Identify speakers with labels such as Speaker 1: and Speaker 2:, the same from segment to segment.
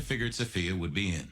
Speaker 1: figured Sophia would be in.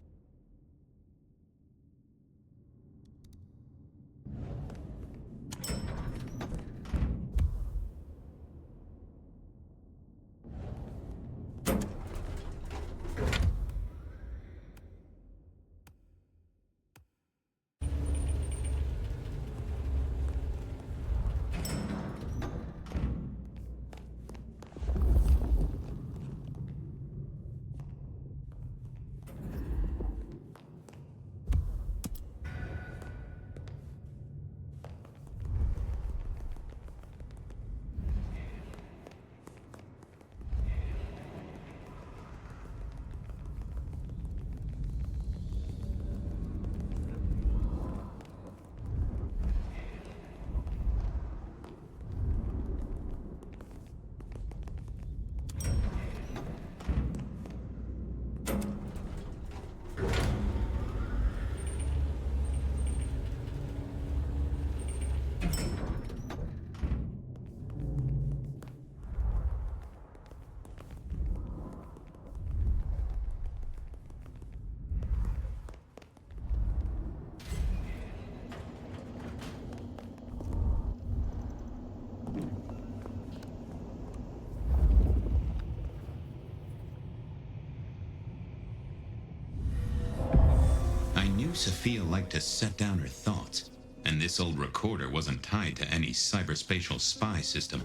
Speaker 1: I knew Sophia liked to set down her thoughts, and this old recorder wasn't tied to any cyberspatial spy system.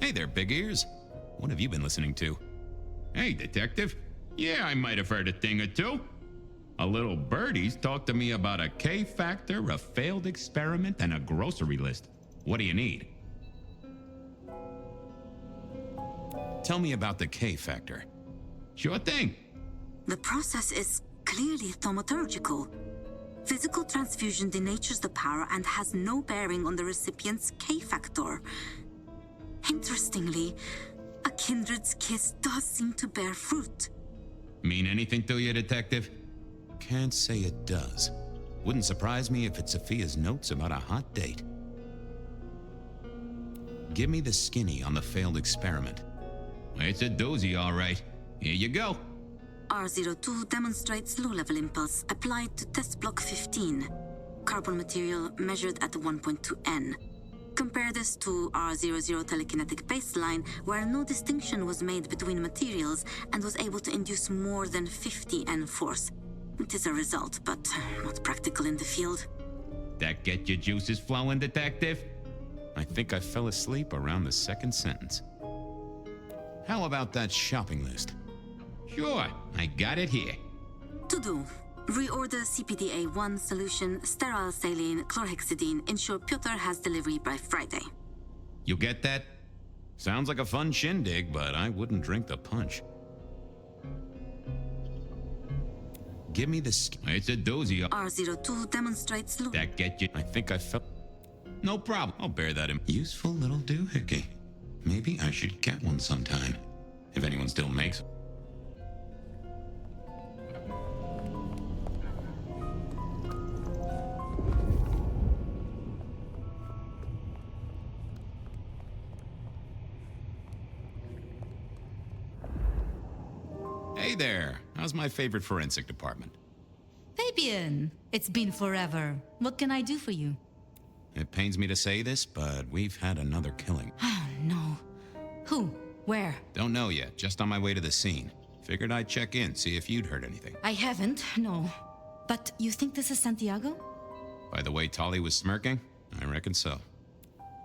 Speaker 1: Hey there, Big Ears. What have you been listening to?
Speaker 2: Hey, Detective. Yeah, I might have heard a thing or two. A little birdie's talked to me about a K-factor, a failed experiment, and a grocery list. What do you need?
Speaker 1: Tell me about the K-factor.
Speaker 2: Sure thing.
Speaker 3: The process is clearly thaumaturgical. Physical transfusion denatures the power and has no bearing on the recipient's K-factor. Interestingly, a kindred's kiss does seem to bear fruit.
Speaker 2: Mean anything to you, Detective?
Speaker 1: Can't say it does. Wouldn't surprise me if it's Sophia's notes about a hot date. Give me the skinny on the failed experiment.
Speaker 2: It's a doozy, all right. Here you go.
Speaker 3: R02 demonstrates low-level impulse applied to test block 15. Carbon material measured at 1.2 N. Compare this to R00 telekinetic baseline, where no distinction was made between materials and was able to induce more than 50 N force. It is a result, but not practical in the field.
Speaker 2: That get your juices flowing, Detective?
Speaker 1: I think I fell asleep around the second sentence. How about that shopping list?
Speaker 2: Sure, I got it here.
Speaker 3: To do. Reorder CPDA-1 solution, sterile saline, chlorhexidine. Ensure Piotr has delivery by Friday.
Speaker 2: You get that?
Speaker 1: Sounds like a fun shindig, but I wouldn't drink the punch. Give me the
Speaker 2: It's a doozy.
Speaker 3: R02 demonstrates
Speaker 2: That get you?
Speaker 1: I think I fell...
Speaker 2: No problem.
Speaker 1: I'll bear that in. Useful little doohickey. Maybe I should get one sometime. If anyone still makes... Hey there. How's my favorite forensic department?
Speaker 4: Fabian, it's been forever. What can I do for you?
Speaker 1: It pains me to say this, but we've had another killing.
Speaker 4: Oh, no. Who? Where?
Speaker 1: Don't know yet. Just on my way to the scene. Figured I'd check in, see if you'd heard anything.
Speaker 4: I haven't, no. But you think this is Santiago?
Speaker 1: By the way Tolly was smirking, I reckon so.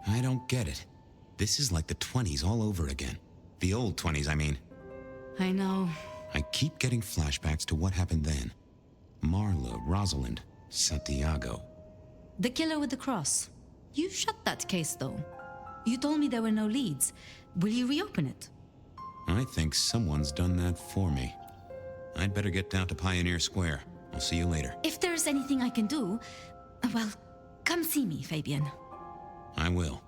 Speaker 1: I don't get it. This is like the 20s all over again. The old 20s, I mean.
Speaker 4: I know.
Speaker 1: I keep getting flashbacks to what happened then. Marla, Rosalind, Santiago.
Speaker 4: The killer with the cross. You shut that case, though. You told me there were no leads. Will you reopen it?
Speaker 1: I think someone's done that for me. I'd better get down to Pioneer Square. I'll see you later.
Speaker 4: If there's anything I can do, well, come see me, Fabian.
Speaker 1: I will.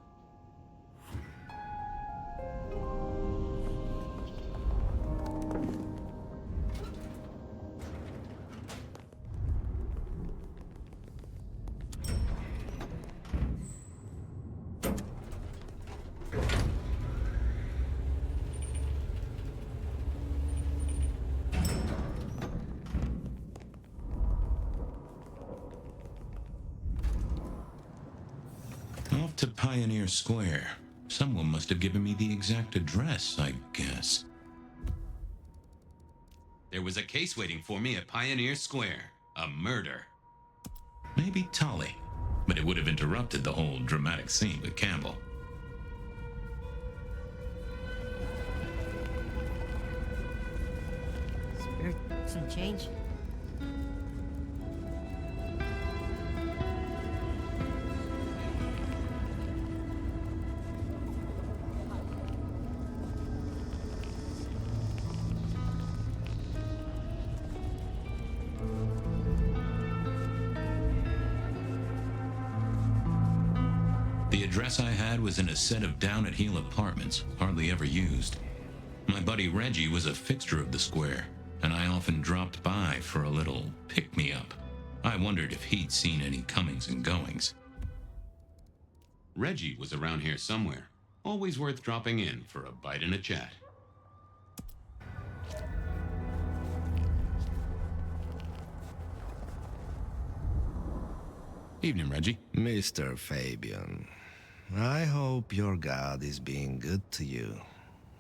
Speaker 1: off to Pioneer Square. Someone must have given me the exact address, I guess.
Speaker 2: There was a case waiting for me at Pioneer Square. A murder.
Speaker 1: Maybe Tolly, but it would have interrupted the whole dramatic scene with Campbell.
Speaker 5: Spare some change?
Speaker 1: The address I had was in a set of down-at-heel apartments, hardly ever used. My buddy Reggie was a fixture of the square, and I often dropped by for a little pick-me-up. I wondered if he'd seen any comings and goings.
Speaker 2: Reggie was around here somewhere. Always worth dropping in for a bite and a chat.
Speaker 1: Evening, Reggie.
Speaker 6: Mr. Fabian, I hope your God is being good to you,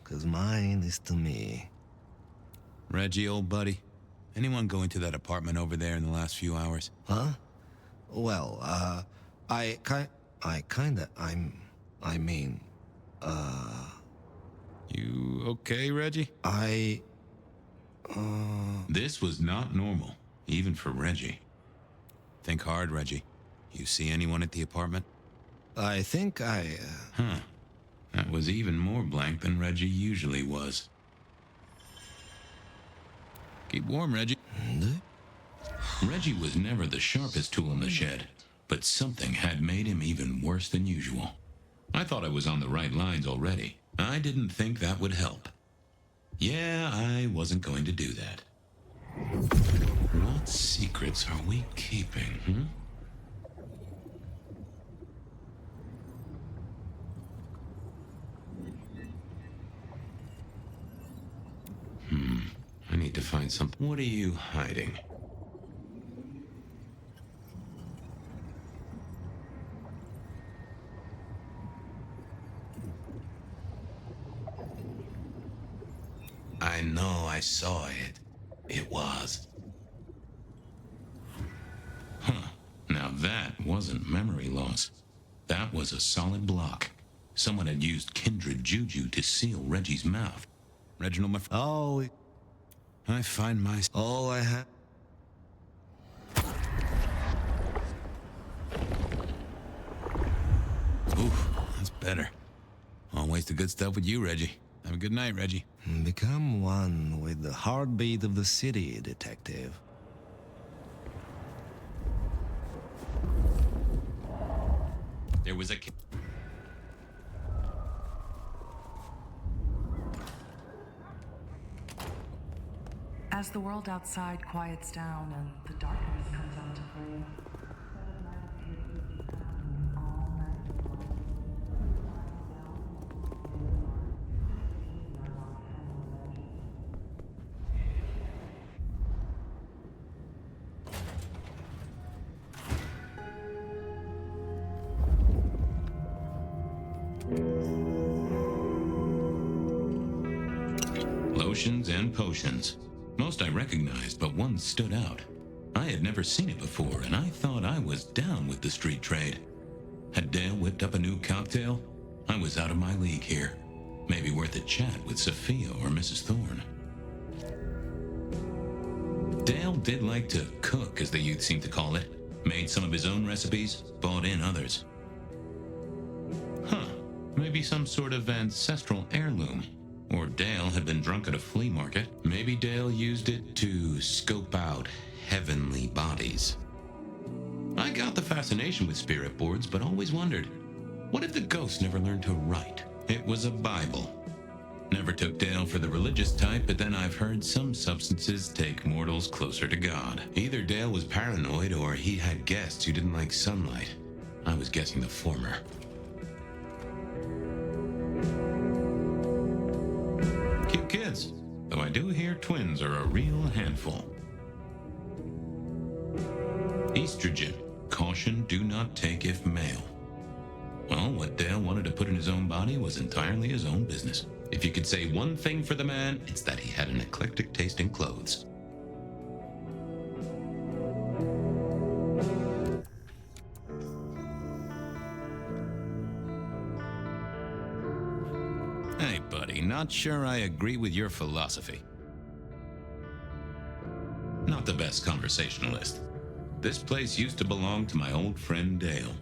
Speaker 6: 'cause mine is to me.
Speaker 1: Reggie, old buddy. Anyone go into that apartment over there in the last few hours?
Speaker 6: Huh? Well, I mean,
Speaker 1: You okay, Reggie? This was not normal, even for Reggie. Think hard, Reggie. You see anyone at the apartment?
Speaker 6: I think
Speaker 1: Huh. That was even more blank than Reggie usually was. Keep warm, Reggie. Reggie was never the sharpest tool in the shed, but something had made him even worse than usual. I thought I was on the right lines already. I didn't think that would help. Yeah, I wasn't going to do that. What secrets are we keeping, I need to find something. What are you hiding? I know, I saw it. It was. Now that wasn't memory loss. That was a solid block. Someone had used kindred juju to seal Reggie's mouth. Reginald, my friend.
Speaker 6: oh,
Speaker 1: I find my...
Speaker 6: all I have.
Speaker 1: Oof, that's better. Always the good stuff with you, Reggie. Have a good night, Reggie.
Speaker 6: Become one with the heartbeat of the city, detective.
Speaker 2: There was a...
Speaker 7: As the world outside quiets down and the darkness comes out to play,
Speaker 1: Lotions and potions. Most I recognized, but one stood out. I had never seen it before, and I thought I was down with the street trade. Had Dale whipped up a new cocktail? I was out of my league here. Maybe worth a chat with Sophia or Mrs. Thorne. Dale did like to cook, as the youth seem to call it. Made some of his own recipes, bought in others. Maybe some sort of ancestral heirloom. Or Dale had been drunk at a flea market. Maybe Dale used it to scope out heavenly bodies. I got the fascination with spirit boards, but always wondered, what if the ghosts never learned to write? It was a Bible. Never took Dale for the religious type, but then I've heard some substances take mortals closer to God. Either Dale was paranoid or he had guests who didn't like sunlight. I was guessing the former. Cute kids, though I do hear twins are a real handful. Estrogen. Caution, do not take if male. Well, what Dale wanted to put in his own body was entirely his own business. If you could say one thing for the man, it's that he had an eclectic taste in clothes. Hey, buddy, not sure I agree with your philosophy. Not the best conversationalist. This place used to belong to my old friend Dale.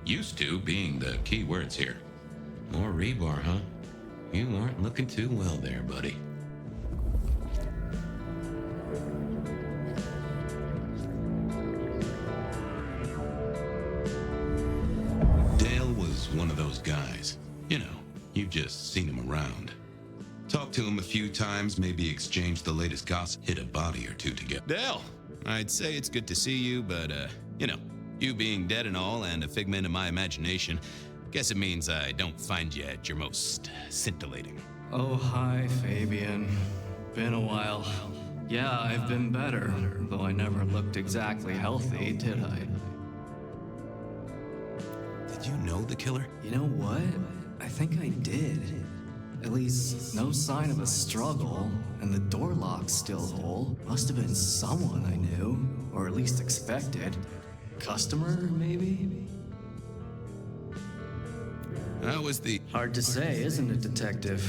Speaker 1: Used to being the key words here. More rebar, huh? You aren't looking too well there, buddy. Dale was one of those guys. You know, you've just seen him around. Talked to him a few times, maybe exchanged the latest gossip, hit a body or two together.
Speaker 8: Dale, I'd say it's good to see you, but, you know, you being dead and all and a figment of my imagination, guess it means I don't find you at your most scintillating.
Speaker 9: Oh, hi, Fabian. Been a while. Yeah, I've been better, though I never looked exactly healthy, did I?
Speaker 8: Did you know the killer?
Speaker 9: You know what? I think I did. At least, no sign of a struggle, and the door lock's still whole. Must have been someone I knew, or at least expected. Customer, maybe?
Speaker 8: That was the...
Speaker 9: Hard to say, isn't it, Detective?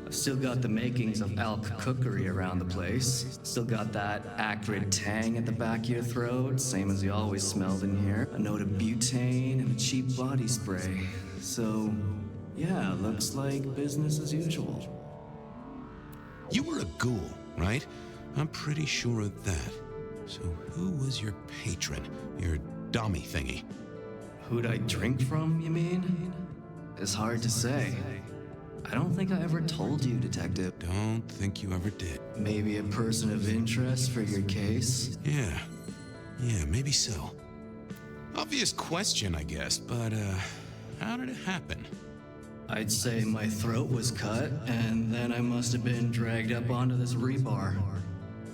Speaker 9: I've still got the makings of elk cookery around the place. Still got that acrid tang at the back of your throat, same as you always smelled in here. A note of butane and a cheap body spray. So, yeah, looks like business as usual.
Speaker 8: You were a ghoul, right? I'm pretty sure of that. So who was your patron? Your dummy thingy?
Speaker 9: Who'd I drink from, you mean? It's hard to say. I don't think I ever told you, Detective.
Speaker 8: Don't think you ever did.
Speaker 9: Maybe a person of interest for your case?
Speaker 8: Yeah, maybe so. Obvious question, I guess, but, how did it happen?
Speaker 9: I'd say my throat was cut, and then I must have been dragged up onto this rebar.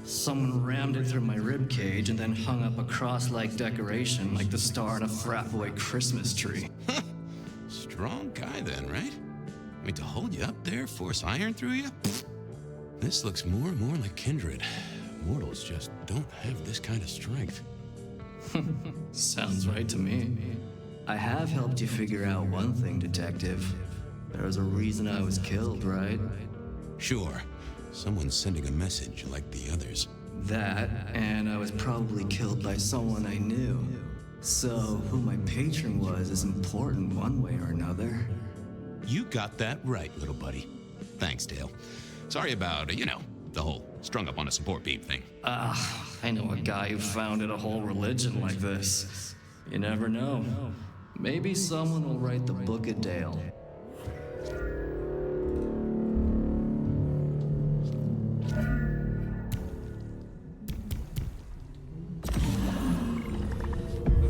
Speaker 9: Someone rammed it through my rib cage and then hung up a cross-like decoration like the star on a frat boy Christmas tree.
Speaker 8: Strong guy then, right? I mean, to hold you up there, force iron through you? This looks more and more like Kindred. Mortals just don't have this kind of strength.
Speaker 9: Sounds right to me. I have helped you figure out one thing, Detective. There was a reason I was killed, right?
Speaker 8: Sure. Someone's sending a message like the others.
Speaker 9: That, and I was probably killed by someone I knew. So, who my patron was is important one way or another.
Speaker 8: You got that right, little buddy. Thanks, Dale. Sorry about, the whole strung up on a support beam thing.
Speaker 9: I know a guy who founded a whole religion like this. You never know. Maybe someone will write the Book of Dale.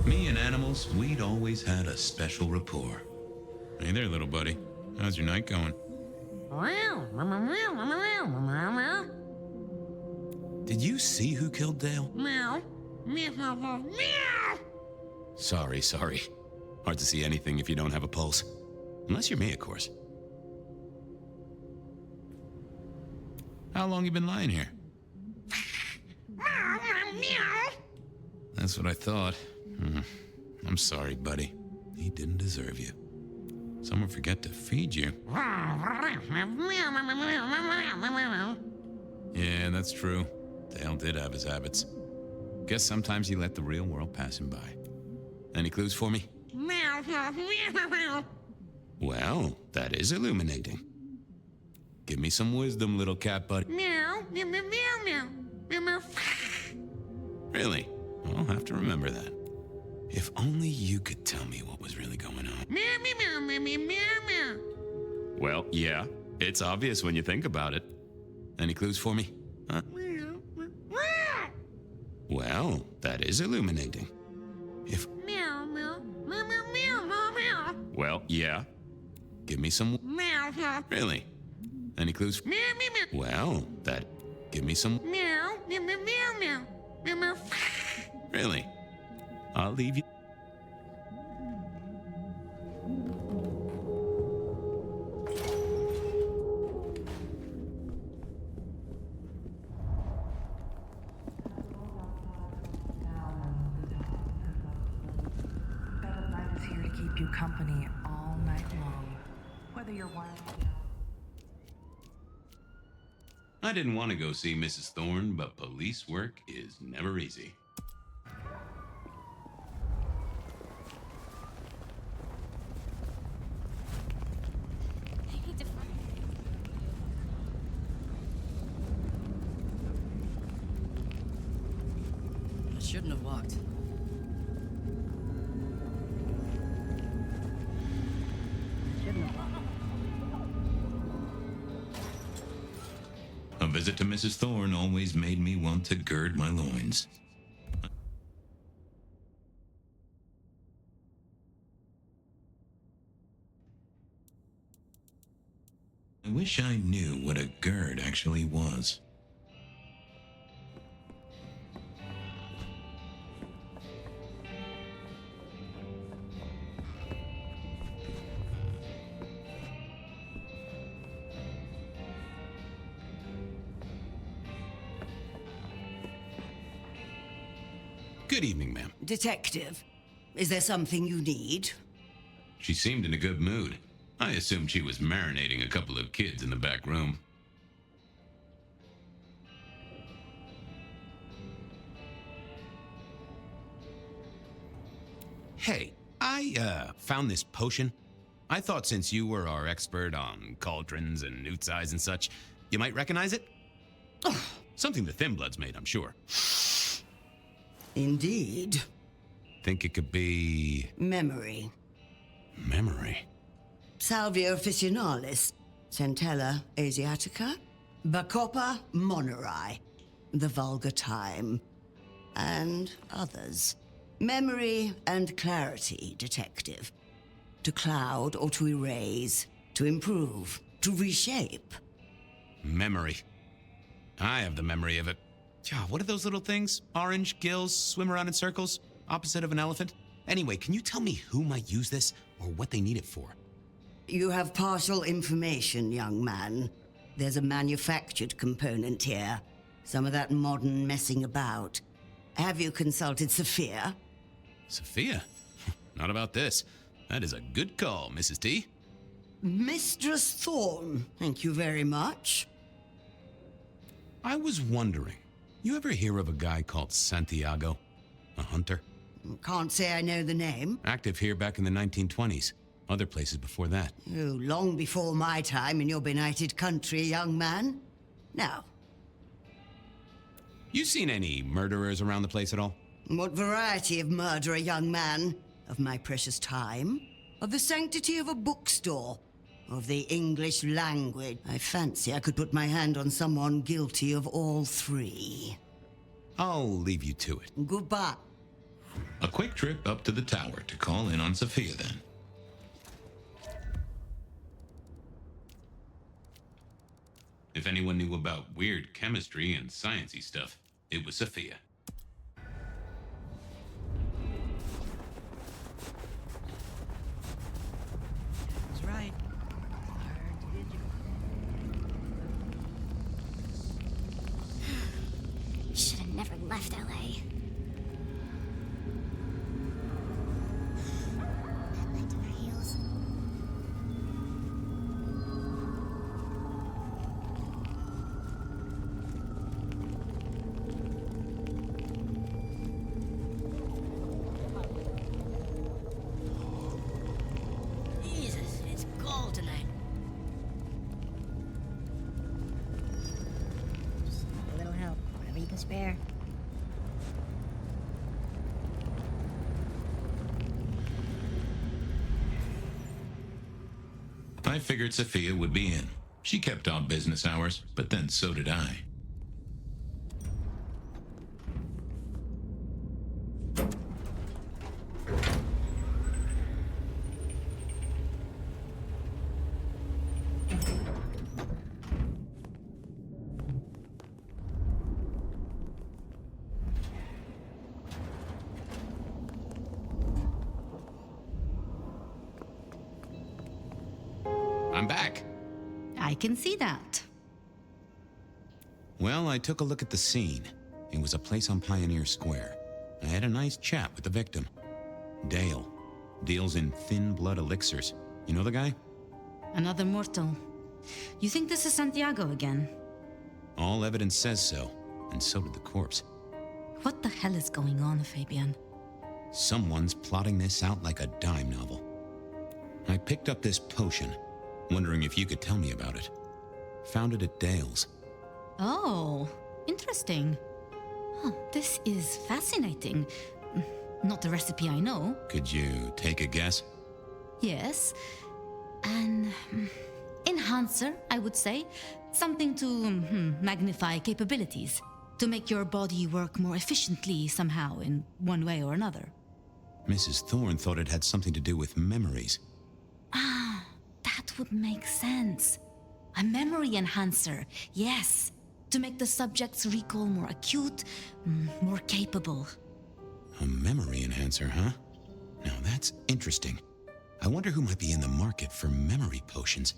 Speaker 1: Me and animals, we'd always had a special rapport.
Speaker 2: Hey there, little buddy. How's your night going?
Speaker 8: Did you see who killed Dale? Sorry. Hard to see anything if you don't have a pulse. Unless you're me, of course.
Speaker 2: How long you been lying here?
Speaker 8: That's what I thought. I'm sorry, buddy. He didn't deserve you.
Speaker 2: Someone forget to feed you. Yeah, that's true. Dale did have his habits. Guess sometimes he let the real world pass him by.
Speaker 8: Any clues for me? Well, that is illuminating. Give me some wisdom, little cat buddy. Really? I'll have to remember that. If only you could tell me what was really going on. Well, yeah. It's obvious when you think about it. Any clues for me? Huh? Well, that is illuminating. If... Well, yeah. Give me some... Really? Any clues? Well, that... Give me some... Really? I'll leave you...
Speaker 7: you company all night long. Whether you're one.
Speaker 8: I didn't want to go see Mrs. Thorne, but police work is never easy.
Speaker 9: I shouldn't have walked.
Speaker 1: A visit to Mrs. Thorne always made me want to gird my loins. I wish I knew what a gird actually was.
Speaker 8: Good evening, ma'am.
Speaker 10: Detective, is there something you need?
Speaker 8: She seemed in a good mood. I assumed she was marinating a couple of kids in the back room. Hey, I found this potion. I thought since you were our expert on cauldrons and newt's eyes and such, you might recognize it. Oh, something the Thin Bloods made, I'm sure.
Speaker 10: Indeed.
Speaker 8: Think it could be...
Speaker 10: Memory.
Speaker 8: Memory?
Speaker 10: Salvia officinalis, Centella asiatica, Bacopa moneri, the vulgar time, and others. Memory and clarity, detective. To cloud or to erase, to improve, to reshape.
Speaker 8: Memory. I have the memory of it. What are those little things? Orange gills, swim around in circles, opposite of an elephant? Anyway, can you tell me who might use this or what they need it for?
Speaker 10: You have partial information, young man. There's a manufactured component here. Some of that modern messing about. Have you consulted Sophia?
Speaker 8: Sophia? Not about this. That is a good call, Mrs. T.
Speaker 10: Mistress Thorne, thank you very much.
Speaker 8: I was wondering, you ever hear of a guy called Santiago? A hunter?
Speaker 10: Can't say I know the name.
Speaker 8: Active here back in the 1920s. Other places before that.
Speaker 10: Oh, long before my time in your benighted country, young man. Now.
Speaker 8: You seen any murderers around the place at all?
Speaker 10: What variety of murderer, young man? Of my precious time? Of the sanctity of a bookstore? Of the English language? I fancy I could put my hand on someone guilty of all three.
Speaker 8: I'll leave you to it.
Speaker 10: Goodbye.
Speaker 1: A quick trip up to the tower to call in on Sophia then.
Speaker 8: If anyone knew about weird chemistry and sciencey stuff, it was Sophia.
Speaker 5: That's right.
Speaker 11: Should have never left LA. Back to our heels.
Speaker 5: Jesus, it's cold tonight.
Speaker 11: Just a little help, whatever you can spare.
Speaker 1: I figured Sophia would be in. She kept odd business hours, but then so did I.
Speaker 8: I'm back.
Speaker 4: I can see that.
Speaker 8: Well, I took a look at the scene. It was a place on Pioneer Square. I had a nice chat with the victim. Dale. Deals in thin blood elixirs. You know the guy?
Speaker 4: Another mortal. You think this is Santiago again?
Speaker 8: All evidence says so, and so did the corpse.
Speaker 4: What the hell is going on, Fabian?
Speaker 8: Someone's plotting this out like a dime novel. I picked up this potion, wondering if you could tell me about it. Found it at Dale's.
Speaker 4: Oh, interesting. Oh, this is fascinating. Not the recipe I know.
Speaker 8: Could you take a guess?
Speaker 4: Yes. An enhancer, I would say. Something to magnify capabilities. To make your body work more efficiently somehow in one way or another.
Speaker 8: Mrs. Thorne thought it had something to do with memories.
Speaker 4: Ah, that would make sense. A memory enhancer, yes. To make the subject's recall more acute, more capable.
Speaker 8: A memory enhancer, huh? Now that's interesting. I wonder who might be in the market for memory potions.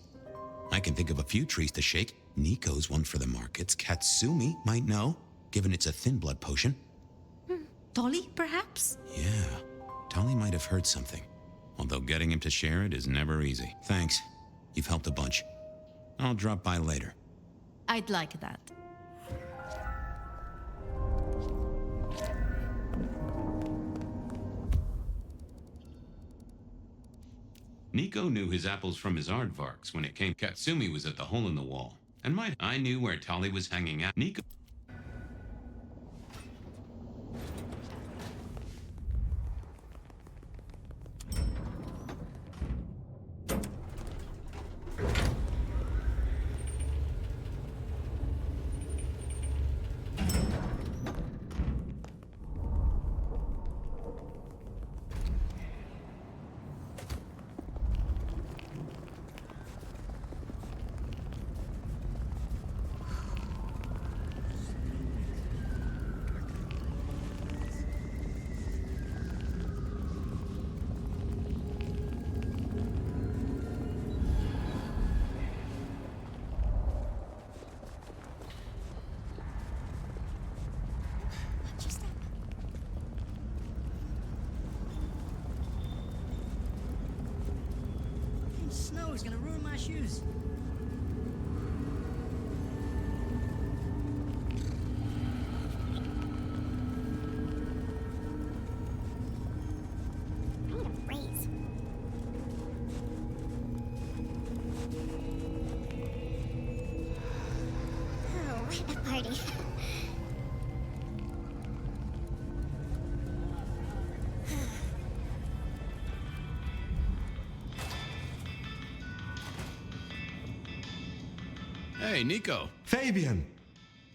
Speaker 8: I can think of a few trees to shake. Nico's one for the markets. Katsumi might know, given it's a thin blood potion.
Speaker 4: Tolly, perhaps?
Speaker 8: Yeah, Tolly might have heard something. Although getting him to share it is never easy. Thanks. You've helped a bunch. I'll drop by later.
Speaker 4: I'd like that.
Speaker 1: Nico knew his apples from his aardvarks when it came. Katsumi was at the hole in the wall. And I knew where Tolly was hanging out. Nico.
Speaker 5: Snow is gonna ruin my shoes.
Speaker 11: I'm gonna freeze. Oh, what a party.
Speaker 8: Hey, Nico.
Speaker 6: Fabian!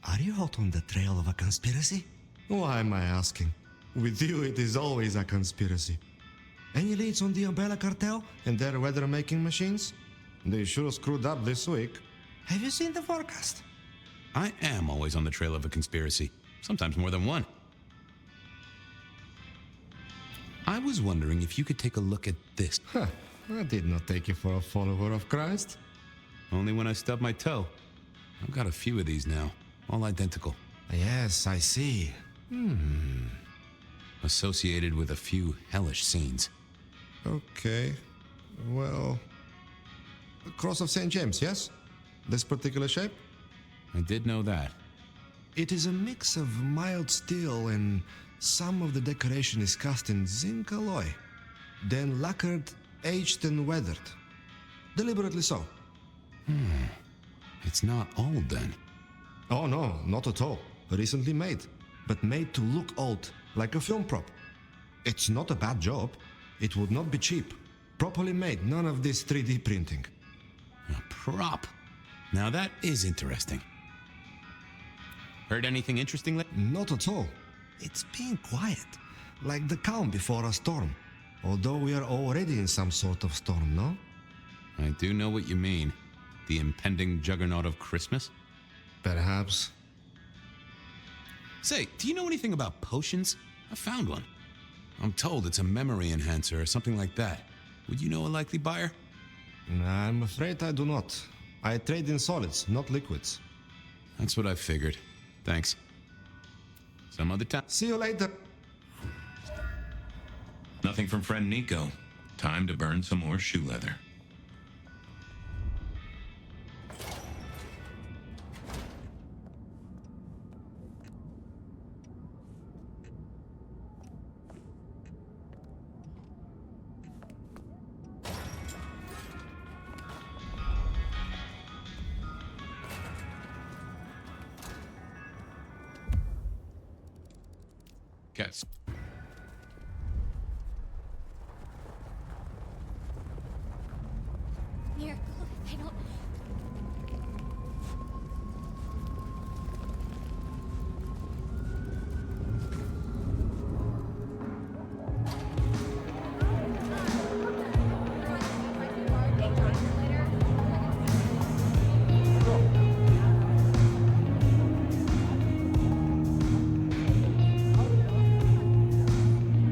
Speaker 6: Are you hot on the trail of a conspiracy? Why am I asking? With you, it is always a conspiracy. Any leads on the Umbrella Cartel and their weather-making machines? They sure screwed up this week. Have you seen the forecast?
Speaker 8: I am always on the trail of a conspiracy. Sometimes more than one. I was wondering if you could take a look at this.
Speaker 6: Huh. I did not take you for a follower of Christ.
Speaker 8: Only when I stubbed my toe. I've got a few of these now, all identical.
Speaker 6: Yes, I see.
Speaker 8: Associated with a few hellish scenes.
Speaker 6: Okay. Well... The Cross of St. James, yes? This particular shape?
Speaker 8: I did know that.
Speaker 6: It is a mix of mild steel and some of the decoration is cast in zinc alloy. Then lacquered, aged and weathered. Deliberately so.
Speaker 8: It's not old then.
Speaker 6: Oh no, not at all. Recently made. But made to look old, like a film prop. It's not a bad job. It would not be cheap. Properly made, none of this 3D printing.
Speaker 8: A prop? Now that is interesting. Heard anything interesting lately?
Speaker 6: Not at all. It's being quiet. Like the calm before a storm. Although we are already in some sort of storm, no?
Speaker 8: I do know what you mean. The impending juggernaut of Christmas?
Speaker 6: Perhaps.
Speaker 8: Say, do you know anything about potions? I found one. I'm told it's a memory enhancer or something like that. Would you know a likely buyer?
Speaker 6: I'm afraid I do not. I trade in solids, not liquids.
Speaker 8: That's what I figured. Thanks. Some other time.
Speaker 6: See you later.
Speaker 1: Nothing from friend Nico. Time to burn some more shoe leather. Cats.
Speaker 11: Miracle, I don't...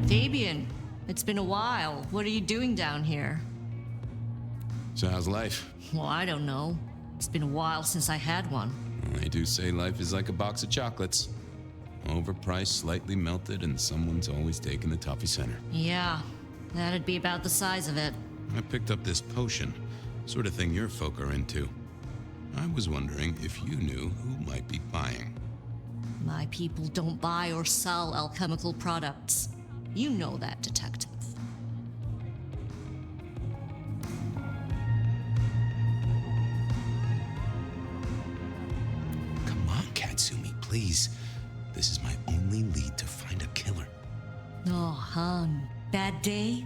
Speaker 12: Fabian, it's been a while. What are you doing down here?
Speaker 8: So how's life?
Speaker 12: Well, I don't know. It's been a while since I had one.
Speaker 8: They do say life is like a box of chocolates. Overpriced, slightly melted, and someone's always taking the toffee center.
Speaker 12: Yeah, that'd be about the size of it.
Speaker 8: I picked up this potion, sort of thing your folk are into. I was wondering if you knew who might be buying.
Speaker 12: My people don't buy or sell alchemical products. You know that, detective.
Speaker 8: Come on, Katsumi, please. This is my only lead to find a killer.
Speaker 12: Oh, hon. Bad day?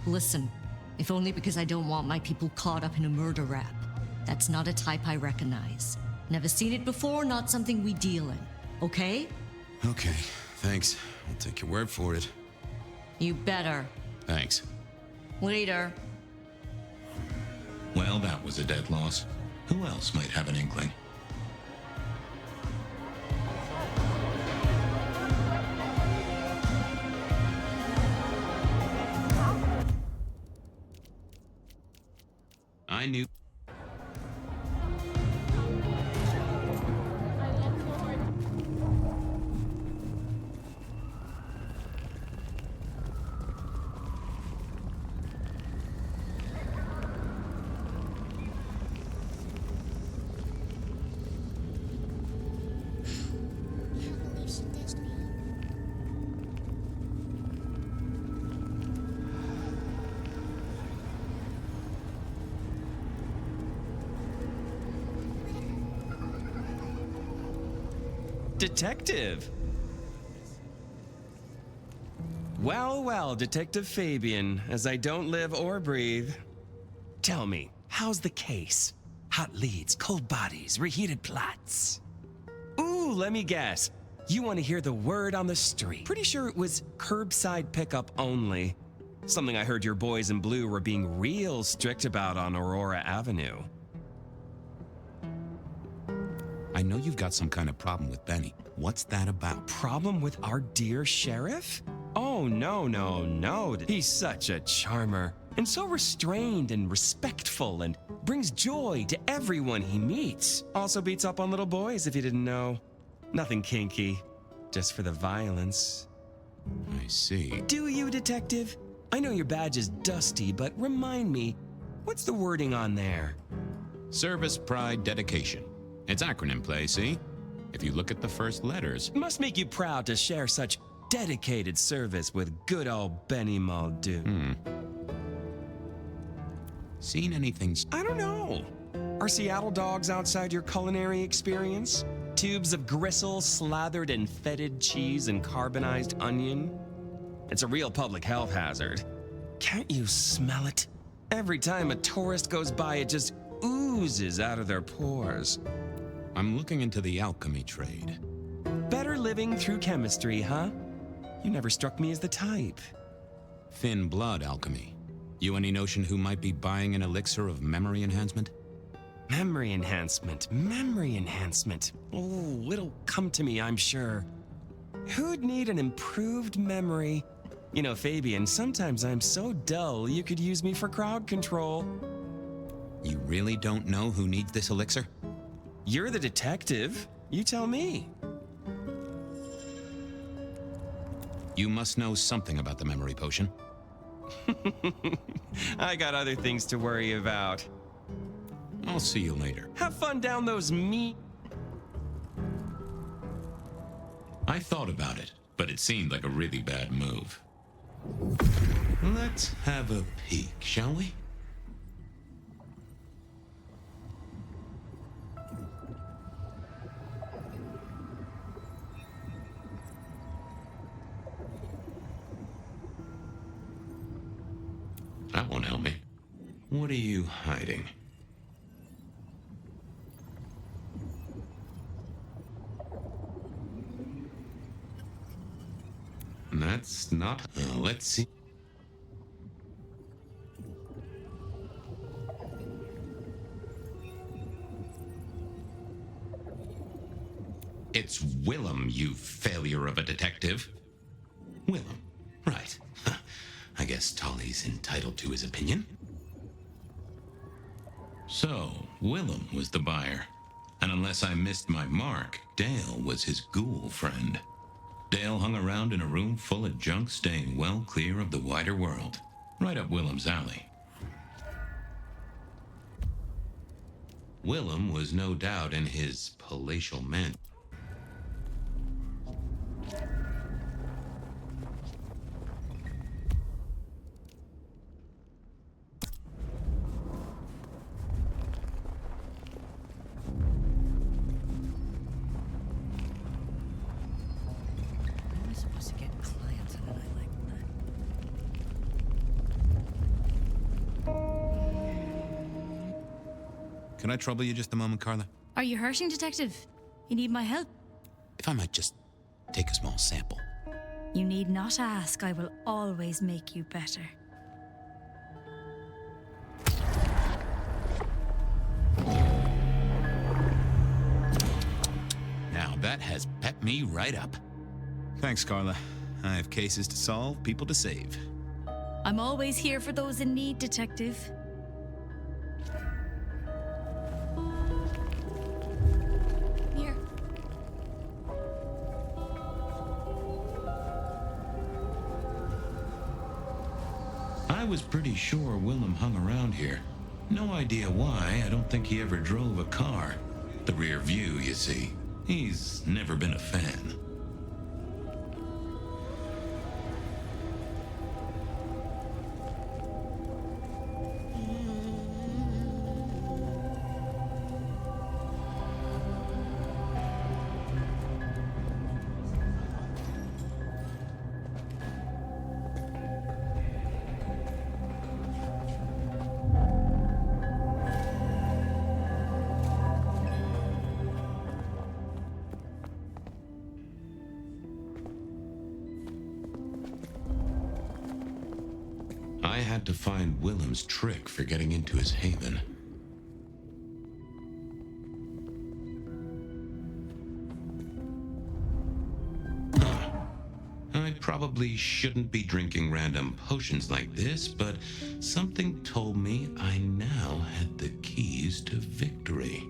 Speaker 12: Listen, if only because I don't want my people caught up in a murder rap. That's not a type I recognize. Never seen it before, not something we deal in. Okay?
Speaker 8: Okay, thanks. I'll take your word for it.
Speaker 12: You better.
Speaker 8: Thanks.
Speaker 12: Later.
Speaker 1: Well, that was a dead loss. Who else might have an inkling?
Speaker 8: I knew.
Speaker 11: Can't believe she ditched me.
Speaker 13: Detective! Well, well, Detective Fabian, as I don't live or breathe. Tell me, how's the case? Hot leads, cold bodies, reheated plots. Ooh, let me guess. You want to hear the word on the street. Pretty sure it was curbside pickup only. Something I heard your boys in blue were being real strict about on Aurora Avenue.
Speaker 8: I know you've got some kind of problem with Benny. What's that about?
Speaker 13: Problem with our dear sheriff? Oh, no, no, no. He's such a charmer, and so restrained and respectful, and brings joy to everyone he meets. Also beats up on little boys, if you didn't know. Nothing kinky, just for the violence.
Speaker 8: I see.
Speaker 13: Do you, Detective? I know your badge is dusty, but remind me, what's the wording on there?
Speaker 8: Service, pride, dedication. It's acronym play, see? If you look at the first letters.
Speaker 13: Must make you proud to share such dedicated service with good old Benny Muldoon.
Speaker 8: Seen anything?
Speaker 13: I don't know. Are Seattle dogs outside your culinary experience? Tubes of gristle slathered in fetid cheese and carbonized onion? It's a real public health hazard. Can't you smell it? Every time a tourist goes by, it just oozes out of their pores.
Speaker 8: I'm looking into the alchemy trade.
Speaker 13: Better living through chemistry, huh? You never struck me as the type.
Speaker 8: Thin blood alchemy. You any notion who might be buying an elixir of memory enhancement?
Speaker 13: Memory enhancement, memory enhancement. Oh, it'll come to me, I'm sure. Who'd need an improved memory? You know, Fabian, sometimes I'm so dull you could use me for crowd control.
Speaker 8: You really don't know who needs this elixir?
Speaker 13: You're the detective. You tell me.
Speaker 8: You must know something about the memory potion.
Speaker 13: I got other things to worry about.
Speaker 1: I'll see you later.
Speaker 13: Have fun down those
Speaker 1: I thought about it, but it seemed like a really bad move. Let's have a peek, shall we? That won't help me. What are you hiding? That's not... let's see. It's Willem, you failure of a detective. Willem, right. I guess Tolly's entitled to his opinion. So, Willem was the buyer. And unless I missed my mark, Dale was his ghoul friend. Dale hung around in a room full of junk, staying well clear of the wider world. Right up Willem's alley. Willem was no doubt in his palatial mansion.
Speaker 8: Can I trouble you just a moment, Carla?
Speaker 5: Are you hurting, Detective? You need my help?
Speaker 8: If I might just take a small sample.
Speaker 5: You need not ask. I will always make you better.
Speaker 8: Now that has pepped me right up. Thanks, Carla. I have cases to solve, people to save.
Speaker 5: I'm always here for those in need, Detective. Here.
Speaker 1: I was pretty sure Willem hung around here. No idea why. I don't think he ever drove a car. The rear view, you see. He's never been a fan. I had to find Willem's trick for getting into his haven. I probably shouldn't be drinking random potions like this, but something told me I now had the keys to victory.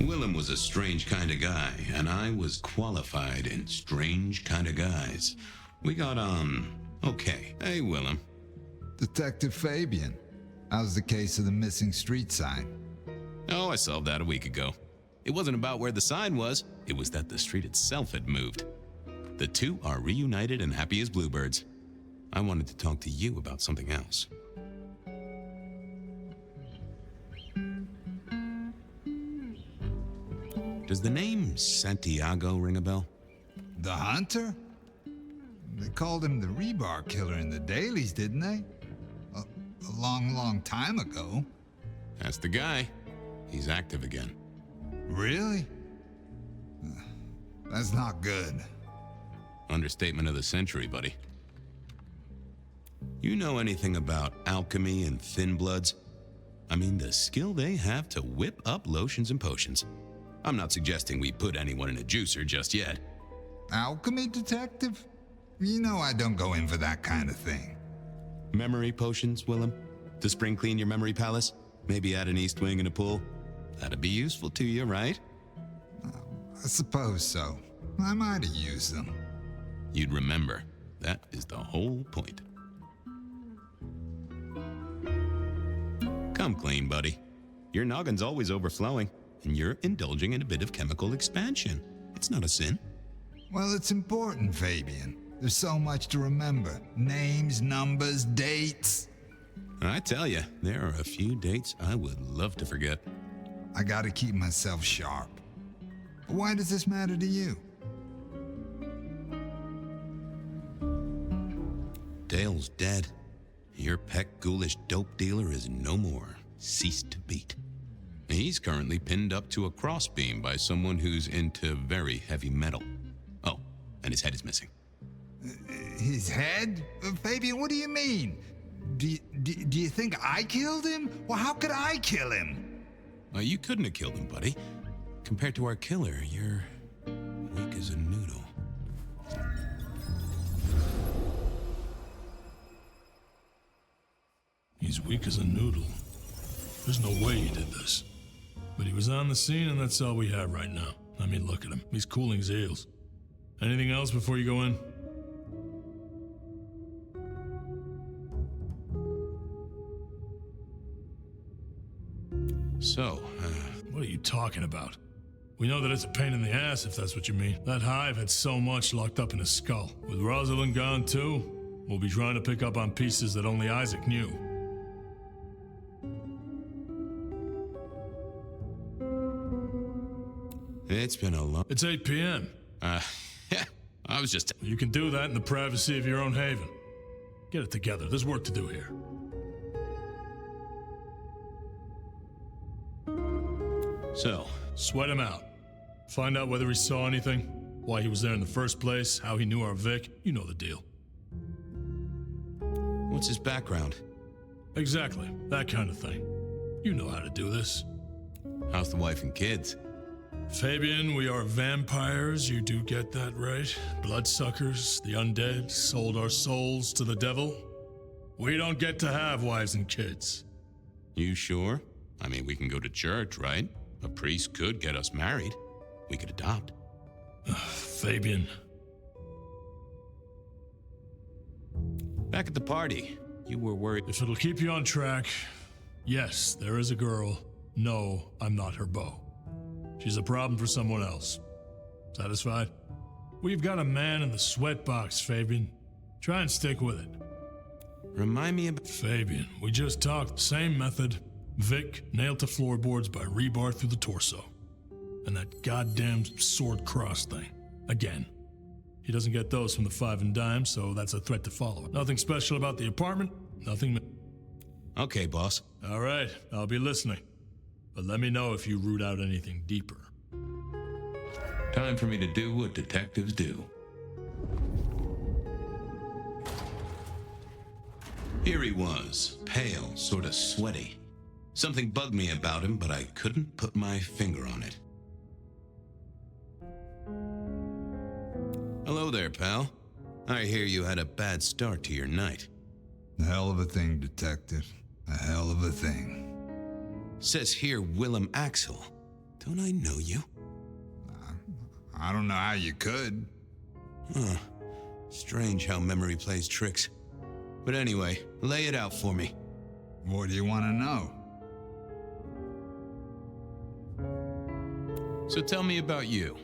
Speaker 1: Willem was a strange kind of guy, and I was qualified in strange kind of guys. We got on okay. Hey, Willem.
Speaker 14: Detective Fabian, how's the case of the missing street sign?
Speaker 8: Oh, I solved that a week ago. It wasn't about where the sign was, it was that the street itself had moved. The two are reunited and happy as bluebirds. I wanted to talk to you about something else. Does the name Santiago ring a bell?
Speaker 14: The hunter? They called him the rebar killer in the dailies, didn't they? A long, long time ago.
Speaker 8: That's the guy. He's active again.
Speaker 14: Really? That's not good.
Speaker 8: Understatement of the century, buddy. You know anything about alchemy and thin bloods? I mean, the skill they have to whip up lotions and potions. I'm not suggesting we put anyone in a juicer just yet.
Speaker 14: Alchemy detective? You know I don't go in for that kind of thing.
Speaker 8: Memory potions, Willem? To spring clean your memory palace? Maybe add an east wing and a pool? That'd be useful to you, right?
Speaker 14: I suppose so. I might have used them.
Speaker 8: You'd remember. That is the whole point. Come clean, buddy. Your noggin's always overflowing, and you're indulging in a bit of chemical expansion. It's not a sin.
Speaker 14: Well, it's important, Fabian. There's so much to remember. Names, numbers, dates.
Speaker 8: I tell you, there are a few dates I would love to forget.
Speaker 14: I gotta keep myself sharp. Why does this matter to you?
Speaker 8: Dale's dead. Your peck ghoulish dope dealer is no more. Ceased to beat. He's currently pinned up to a crossbeam by someone who's into very heavy metal. Oh, and his head is missing.
Speaker 14: His head? Fabian, what do you mean? Do you think I killed him? Well, how could I kill him?
Speaker 8: You couldn't have killed him, buddy. Compared to our killer, you're weak as a noodle.
Speaker 15: He's weak as a noodle. There's no way he did this. But he was on the scene, and that's all we have right now. I mean, look at him. He's cooling his heels. Anything else before you go in?
Speaker 8: So,
Speaker 15: What are you talking about? We know that it's a pain in the ass, if that's what you mean. That hive had so much locked up in his skull. With Rosalind gone too, we'll be trying to pick up on pieces that only Isaac knew.
Speaker 8: It's been a long...
Speaker 15: It's 8 p.m.
Speaker 8: Yeah, I was just...
Speaker 15: You can do that in the privacy of your own haven. Get it together. There's work to do here.
Speaker 8: So,
Speaker 15: sweat him out. Find out whether he saw anything, why he was there in the first place, how he knew our Vic. You know the deal.
Speaker 8: What's his background?
Speaker 15: Exactly. That kind of thing. You know how to do this.
Speaker 8: How's the wife and kids?
Speaker 15: Fabian, we are vampires. You do get that right. Bloodsuckers, the undead, sold our souls to the devil. We don't get to have wives and kids.
Speaker 8: You sure? I mean, we can go to church, right? A priest could get us married. We could adopt.
Speaker 15: Fabian.
Speaker 8: Back at the party, you were worried.
Speaker 15: If it'll keep you on track, yes, there is a girl. No, I'm not her beau. She's a problem for someone else. Satisfied? We've got a man in the sweatbox, Fabian. Try and stick with it.
Speaker 8: Remind me about...
Speaker 15: Fabian, we just talked. Same method. Vic nailed to floorboards by rebar through the torso. And that goddamn sword cross thing. Again. He doesn't get those from the five and dime, so that's a threat to follow. Nothing special about the apartment. Nothing...
Speaker 8: Okay, boss.
Speaker 15: All right, I'll be listening. But let me know if you root out anything deeper.
Speaker 1: Time for me to do what detectives do.
Speaker 8: Here he was, pale, sort of sweaty. Something bugged me about him, but I couldn't put my finger on it. Hello there, pal. I hear you had a bad start to your night.
Speaker 14: A hell of a thing, detective. A hell of a thing.
Speaker 8: Says here Willem Axel. Don't I know you?
Speaker 14: I don't know how you could.
Speaker 8: Huh. Strange how memory plays tricks. But anyway, lay it out for me.
Speaker 14: What do you want to know?
Speaker 8: So tell me about you.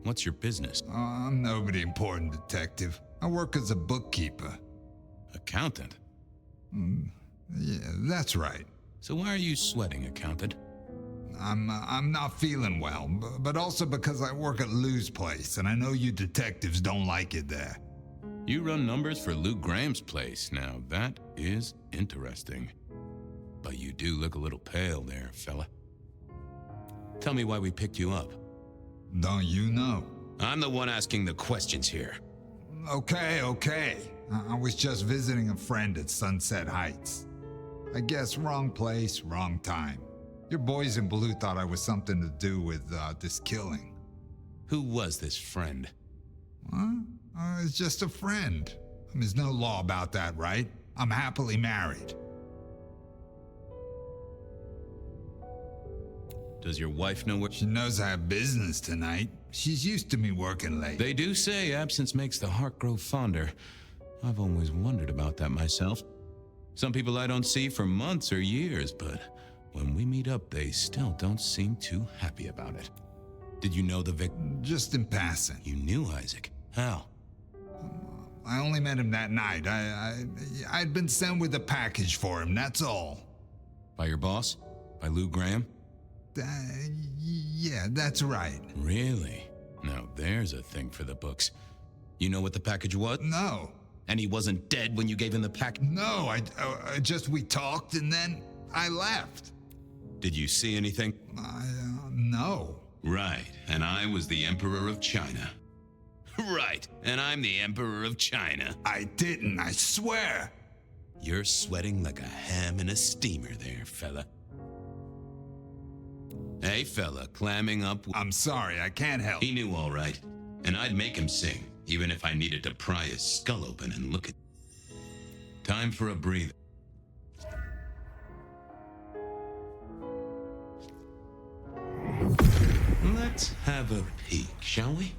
Speaker 8: What's your business?
Speaker 14: I'm nobody important, detective. I work as a bookkeeper.
Speaker 8: Accountant?
Speaker 14: Yeah, that's right.
Speaker 8: So why are you sweating, accountant?
Speaker 14: I'm not feeling well, but also because I work at Lou's place, and I know you detectives don't like it there.
Speaker 8: You run numbers for Lou Graham's place. Now, that is interesting. But you do look a little pale there, fella. Tell me why we picked you up.
Speaker 14: Don't you know?
Speaker 8: I'm the one asking the questions here.
Speaker 14: Okay. I was just visiting a friend at Sunset Heights. I guess wrong place, wrong time. Your boys in blue thought I was something to do with this killing.
Speaker 8: Who was this friend?
Speaker 14: What? It's just a friend. There's no law about that, right? I'm happily married.
Speaker 8: Does your wife know where...
Speaker 14: She knows I have business tonight. She's used to me working late.
Speaker 1: They do say absence makes the heart grow fonder. I've always wondered about that myself. Some people I don't see for months or years, but when we meet up, they still don't seem too happy about it. Did you know the victim?
Speaker 14: Just in passing.
Speaker 1: You knew Isaac. How?
Speaker 14: I only met him that night. I'd been sent with a package for him, that's all.
Speaker 1: By your boss? By Lou Graham?
Speaker 14: Yeah, that's right.
Speaker 1: Really? Now there's a thing for the books. You know what the package was?
Speaker 14: No.
Speaker 8: And he wasn't dead when you gave him the package?
Speaker 14: No, we talked and then I left.
Speaker 8: Did you see anything?
Speaker 14: No.
Speaker 8: Right, and I was the Emperor of China. Right, and I'm the Emperor of China.
Speaker 14: I didn't, I swear.
Speaker 8: You're sweating like a ham in a steamer there, fella. Hey, fella, clamming up...
Speaker 14: I'm sorry, I can't help.
Speaker 8: He knew all right, and I'd make him sing, even if I needed to pry his skull open and look at...
Speaker 1: Time for a breather. Let's have a peek, shall we?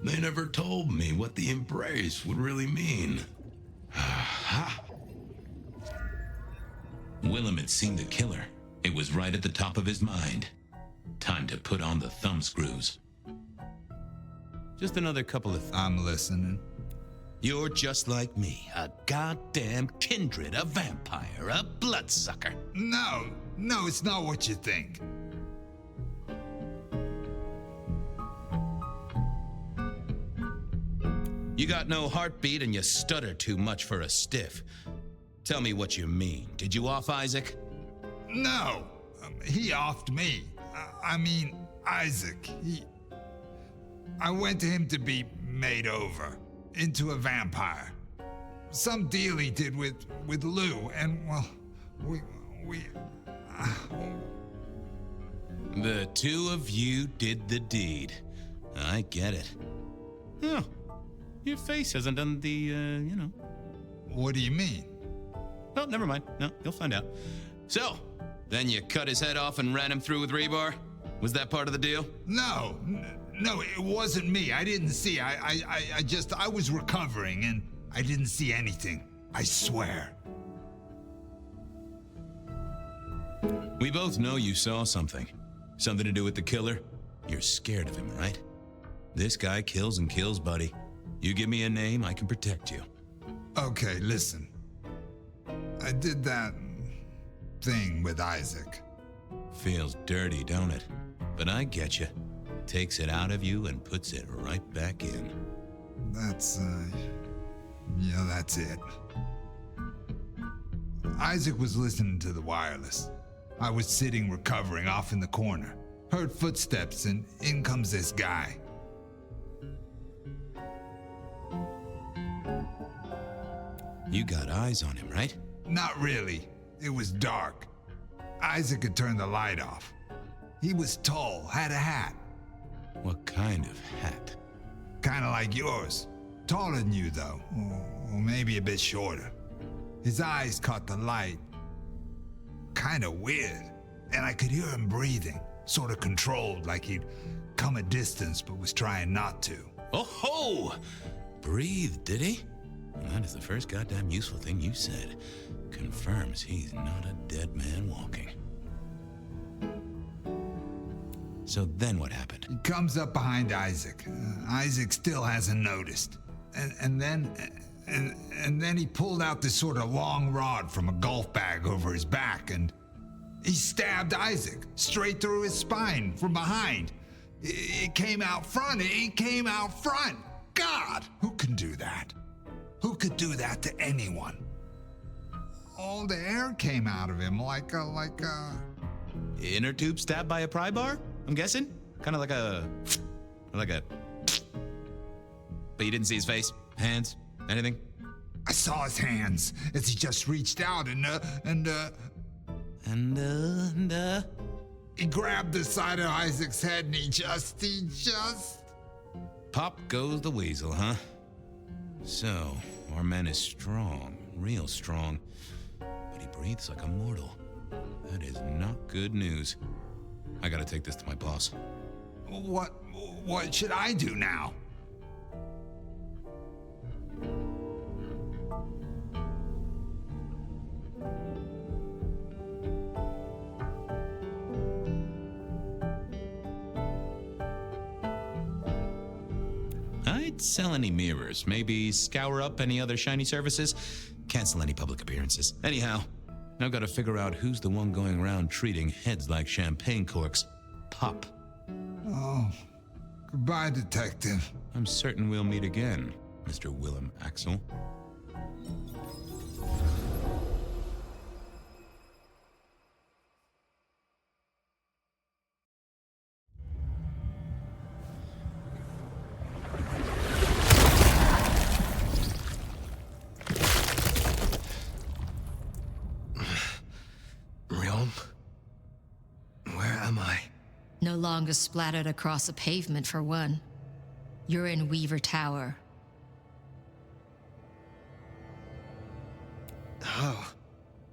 Speaker 1: They never told me what the embrace would really mean. Willem had seen the killer. It was right at the top of his mind. Time to put on the thumb screws.
Speaker 8: Just another couple of...
Speaker 14: I'm listening.
Speaker 8: You're just like me, a goddamn kindred, a vampire, a bloodsucker.
Speaker 14: No, it's not what you think.
Speaker 8: You got no heartbeat and you stutter too much for a stiff. Tell me what you mean. Did you off Isaac?
Speaker 14: No, he offed me. I mean, Isaac. I went to him to be made over into a vampire. Some deal he did with Lou, and well, we.
Speaker 8: The two of you did the deed. I get it. Oh, your face hasn't done the,
Speaker 14: What do you mean?
Speaker 8: Well, never mind. No, you'll find out. So, then you cut his head off and ran him through with rebar? Was that part of the deal?
Speaker 14: No, it wasn't me. I didn't see. I was recovering and I didn't see anything. I swear.
Speaker 1: We both know you saw something. Something to do with the killer? You're scared of him, right? This guy kills and kills, buddy. You give me a name, I can protect you.
Speaker 14: Okay, listen. I did that thing with Isaac.
Speaker 1: Feels dirty, don't it? But I get you. Takes it out of you and puts it right back in.
Speaker 14: That's it. Isaac was listening to the wireless. I was sitting recovering off in the corner. Heard footsteps and in comes this guy.
Speaker 1: You got eyes on him, right?
Speaker 14: Not really. It was dark. Isaac had turned the light off. He was tall, had a hat.
Speaker 1: What kind of hat?
Speaker 14: Kinda like yours. Taller than you, though. Or maybe a bit shorter. His eyes caught the light. Kinda weird. And I could hear him breathing. Sorta controlled, like he'd come a distance but was trying not to.
Speaker 1: Oh ho! Breathe, did he? Well, that is the first goddamn useful thing you said. Confirms he's not a dead man walking. So then what happened?
Speaker 14: He comes up behind Isaac. Isaac still hasn't noticed. And then he pulled out this sort of long rod from a golf bag over his back and he stabbed Isaac straight through his spine from behind. It came out front. It came out front. God, who can do that? Who could do that to anyone? all the air came out of him like a...
Speaker 8: Inner tube stabbed by a pry bar, I'm guessing? Kind of like a... But you didn't see his face? Hands? Anything?
Speaker 14: I saw his hands as he just reached out and he grabbed the side of Isaac's head and he just...
Speaker 1: Pop goes the weasel, huh? So, our man is strong, real strong, but he breathes like a mortal. That is not good news. I gotta take this to my boss.
Speaker 14: What should I do now?
Speaker 1: I'd sell any mirrors, maybe scour up any other shiny surfaces, cancel any public appearances. Anyhow, now gotta figure out who's the one going around treating heads like champagne corks. Pop.
Speaker 14: Oh, goodbye, Detective.
Speaker 1: I'm certain we'll meet again, Mr. Willem Axel.
Speaker 12: No longer splattered across a pavement, for one. You're in Weaver Tower.
Speaker 6: Oh.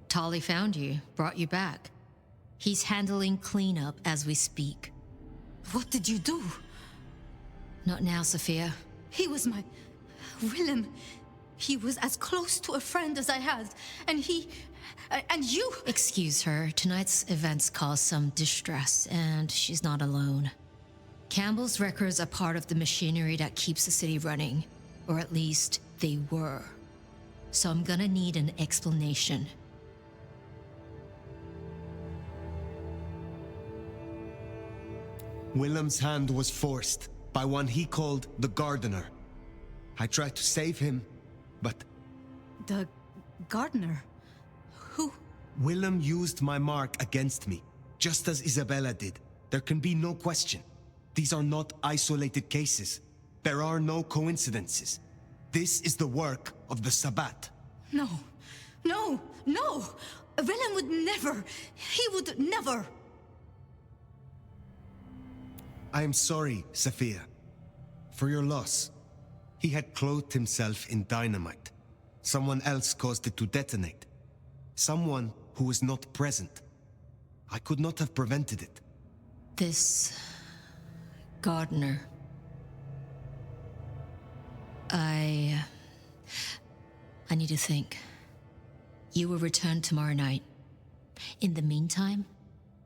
Speaker 12: Tolly found you, brought you back. He's handling cleanup as we speak.
Speaker 4: What did you do?
Speaker 12: Not now, Sophia.
Speaker 4: He was my... Willem. He was as close to a friend as I had, and he... and you...
Speaker 12: Excuse her. Tonight's events caused some distress, and she's not alone. Campbell's records are part of the machinery that keeps the city running. Or at least, they were. So I'm gonna need an explanation.
Speaker 6: Willem's hand was forced by one he called the Gardener. I tried to save him, but...
Speaker 4: The Gardener? Who?
Speaker 6: Willem used my mark against me, just as Isabella did. There can be no question. These are not isolated cases. There are no coincidences. This is the work of the Sabbat.
Speaker 4: No. No. No! Willem would never... He would never...
Speaker 6: I am sorry, Sophia, for your loss. He had clothed himself in dynamite. Someone else caused it to detonate. Someone who was not present. I could not have prevented it.
Speaker 12: This... Gardener... I need to think. You will return tomorrow night. In the meantime,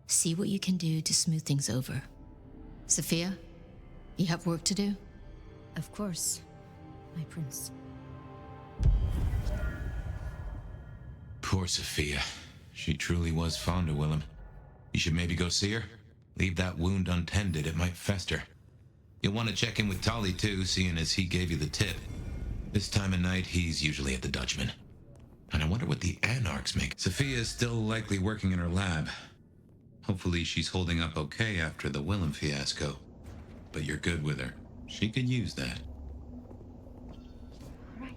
Speaker 12: see what you can do to smooth things over. Sophia, you have work to do?
Speaker 4: Of course, my prince.
Speaker 1: Poor Sophia. She truly was fond of Willem. You should maybe go see her. Leave that wound untended, it might fester. You'll want to check in with Tolly too, seeing as he gave you the tip. This time of night, he's usually at the Dutchman. And I wonder what the Anarchs make. Sophia's still likely working in her lab. Hopefully she's holding up okay after the Willem fiasco. But you're good with her. She could use that.
Speaker 11: Right.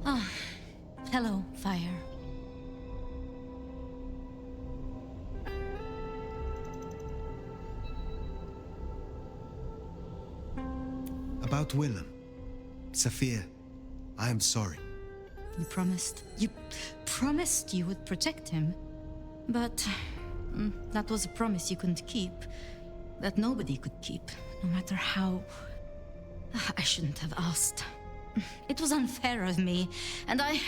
Speaker 4: Ah, hello, Fire.
Speaker 6: About Willem. Sophia, I am sorry.
Speaker 4: You promised you would protect him. But that was a promise you couldn't keep. That nobody could keep, no matter how... I shouldn't have asked. It was unfair of me, and I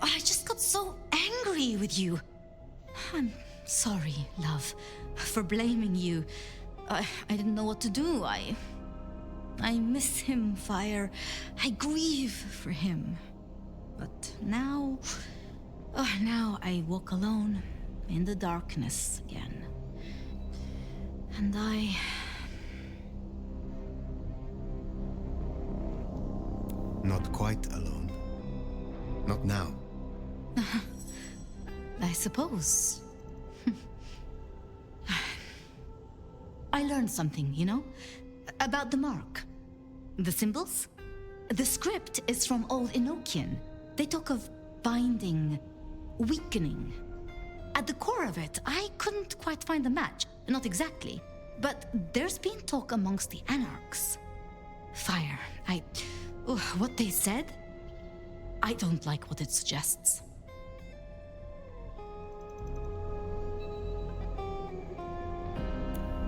Speaker 4: just got so angry with you. I'm sorry, love, for blaming you. I didn't know what to do. I miss him, Fire. I grieve for him. But now I walk alone in the darkness again. And I
Speaker 6: not quite alone. Not now.
Speaker 4: I suppose. I learned something, you know? About the mark. The symbols? The script is from Old Enochian. They talk of binding, weakening. At the core of it, I couldn't quite find a match. Not exactly. But there's been talk amongst the Anarchs. Fire. What they said? I don't like what it suggests.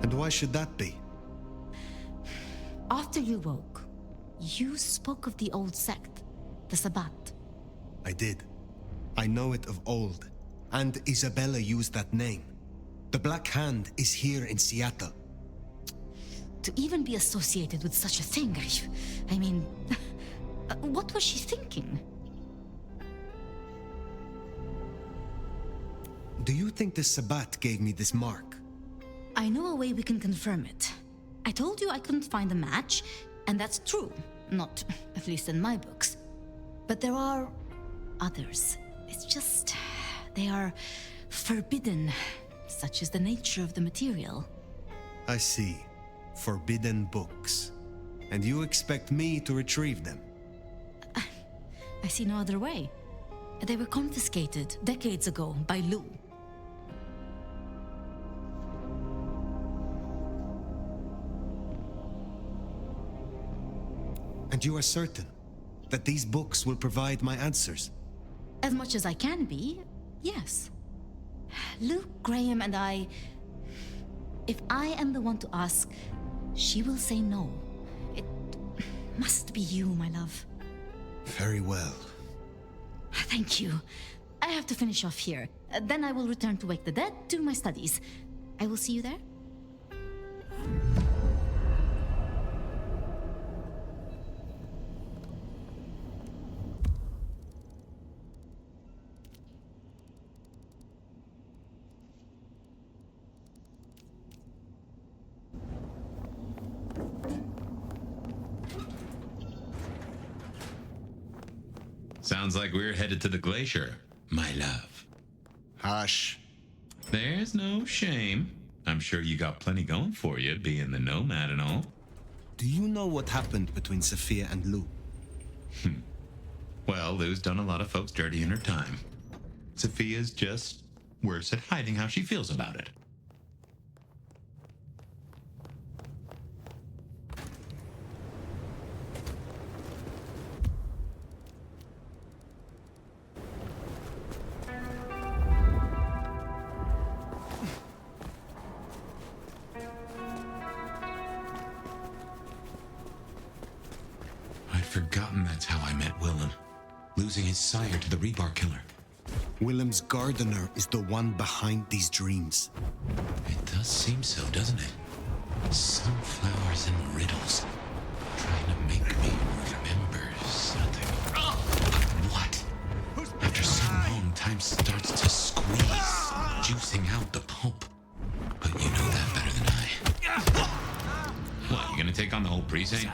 Speaker 6: And why should that be?
Speaker 4: After you woke, you spoke of the old sect, the Sabbat.
Speaker 6: I did. I know it of old. And Isabella used that name. The Black Hand is here in Seattle.
Speaker 4: To even be associated with such a thing, I mean, what was she thinking?
Speaker 6: Do you think the Sabbat gave me this mark?
Speaker 4: I know a way we can confirm it. I told you I couldn't find a match, and that's true. Not, at least in my books. But there are others. It's just, they are forbidden. Such is the nature of the material.
Speaker 6: I see. Forbidden books. And you expect me to retrieve them?
Speaker 4: I see no other way. They were confiscated decades ago by Lou.
Speaker 6: And you are certain that these books will provide my answers?
Speaker 4: As much as I can be, yes. Luke, Graham, and I... If I am the one to ask, she will say no. It must be you, my love.
Speaker 6: Very well.
Speaker 4: Thank you. I have to finish off here. Then I will return to Wake the Dead, do my studies. I will see you there.
Speaker 1: Sounds like we're headed to the glacier, my love.
Speaker 6: Hush.
Speaker 1: There's no shame. I'm sure you got plenty going for you, being the nomad and all.
Speaker 6: Do you know what happened between Sophia and Lou?
Speaker 1: Well, Lou's done a lot of folks dirty in her time. Sophia's just worse at hiding how she feels about it. Forgotten that's how I met Willem. Losing his sire to the rebar killer.
Speaker 6: Willem's gardener is the one behind these dreams.
Speaker 1: It does seem so, doesn't it? Sunflowers and riddles. Trying to make me remember something. What? After so long, time starts to squeeze, juicing out the pulp. But you know that better than I. What, you gonna take on the whole precinct?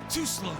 Speaker 6: Too slow.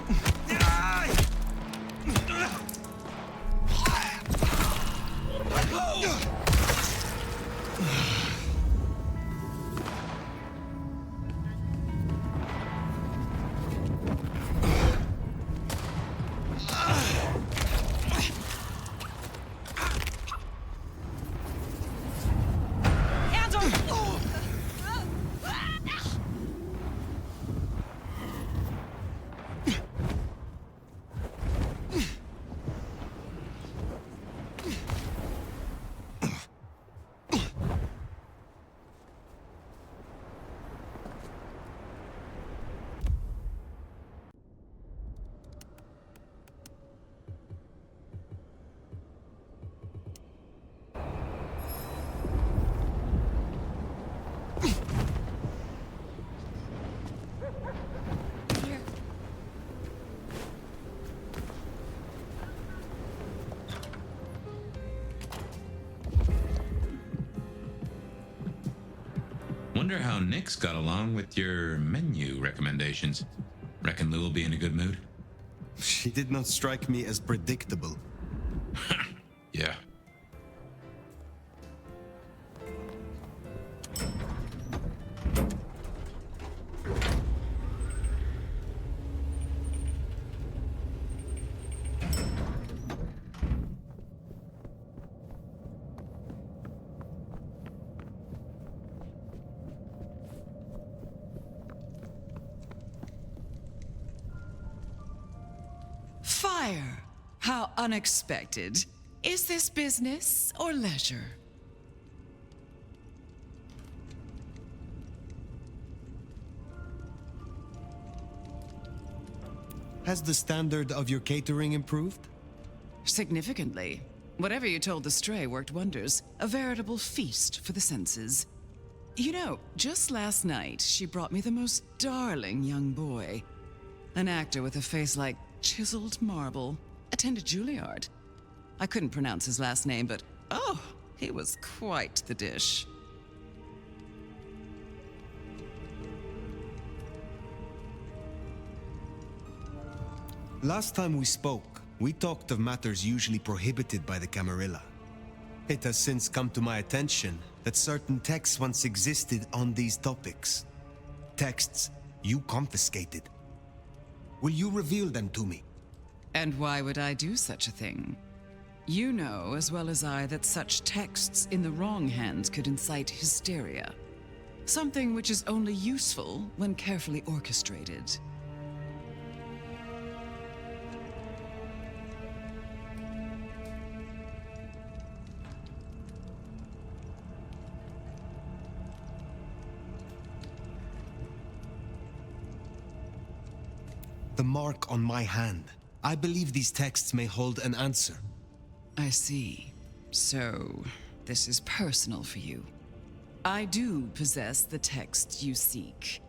Speaker 1: Wonder how Nyx got along with your menu recommendations. Reckon Lou will be in a good mood?
Speaker 6: She did not strike me as predictable.
Speaker 1: Yeah.
Speaker 16: Fire! How unexpected. Is this business or leisure?
Speaker 6: Has the standard of your catering improved?
Speaker 16: Significantly. Whatever you told the stray worked wonders. A veritable feast for the senses. You know, just last night, she brought me the most darling young boy. An actor with a face like chiseled marble. Attended Juilliard. I couldn't pronounce his last name, but oh, he was quite the dish.
Speaker 6: Last time we spoke, we talked of matters usually prohibited by the Camarilla. It has since come to my attention that certain texts once existed on these topics. Texts you confiscated. Will you reveal them to me?
Speaker 16: And why would I do such a thing? You know as well as I that such texts in the wrong hands could incite hysteria. Something which is only useful when carefully orchestrated.
Speaker 6: The mark on my hand. I believe these texts may hold an answer.
Speaker 16: I see. So, this is personal for you. I do possess the texts you seek.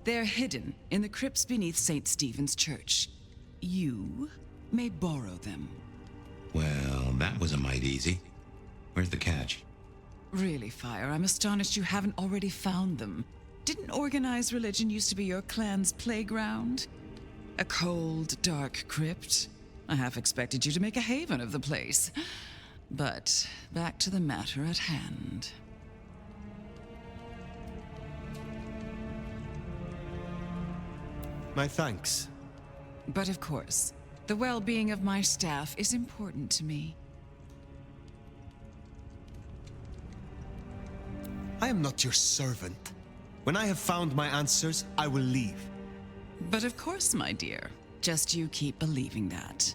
Speaker 16: They're hidden in the crypts beneath St. Stephen's Church. You may borrow them.
Speaker 1: Well, that was a mite easy. Where's the catch?
Speaker 16: Really, Fire, I'm astonished you haven't already found them. Didn't organized religion used to be your clan's playground? A cold, dark crypt? I half expected you to make a haven of the place. But back to the matter at hand.
Speaker 6: My thanks.
Speaker 16: But of course, the well-being of my staff is important to me.
Speaker 6: I am not your servant. When I have found my answers, I will leave.
Speaker 16: But of course, my dear. Just you keep believing that.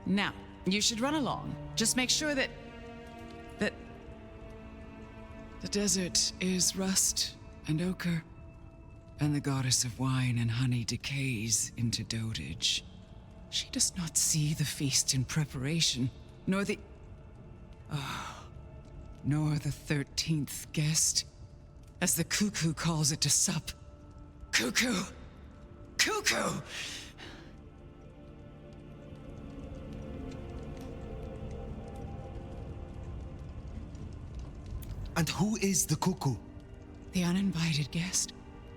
Speaker 16: Now, you should run along. Just make sure that the desert is rust and ochre, and the goddess of wine and honey decays into dotage. She does not see the feast in preparation, nor the 13th guest, as the cuckoo calls it to sup. Cuckoo! Cuckoo!
Speaker 6: And who is the cuckoo?
Speaker 16: The uninvited guest.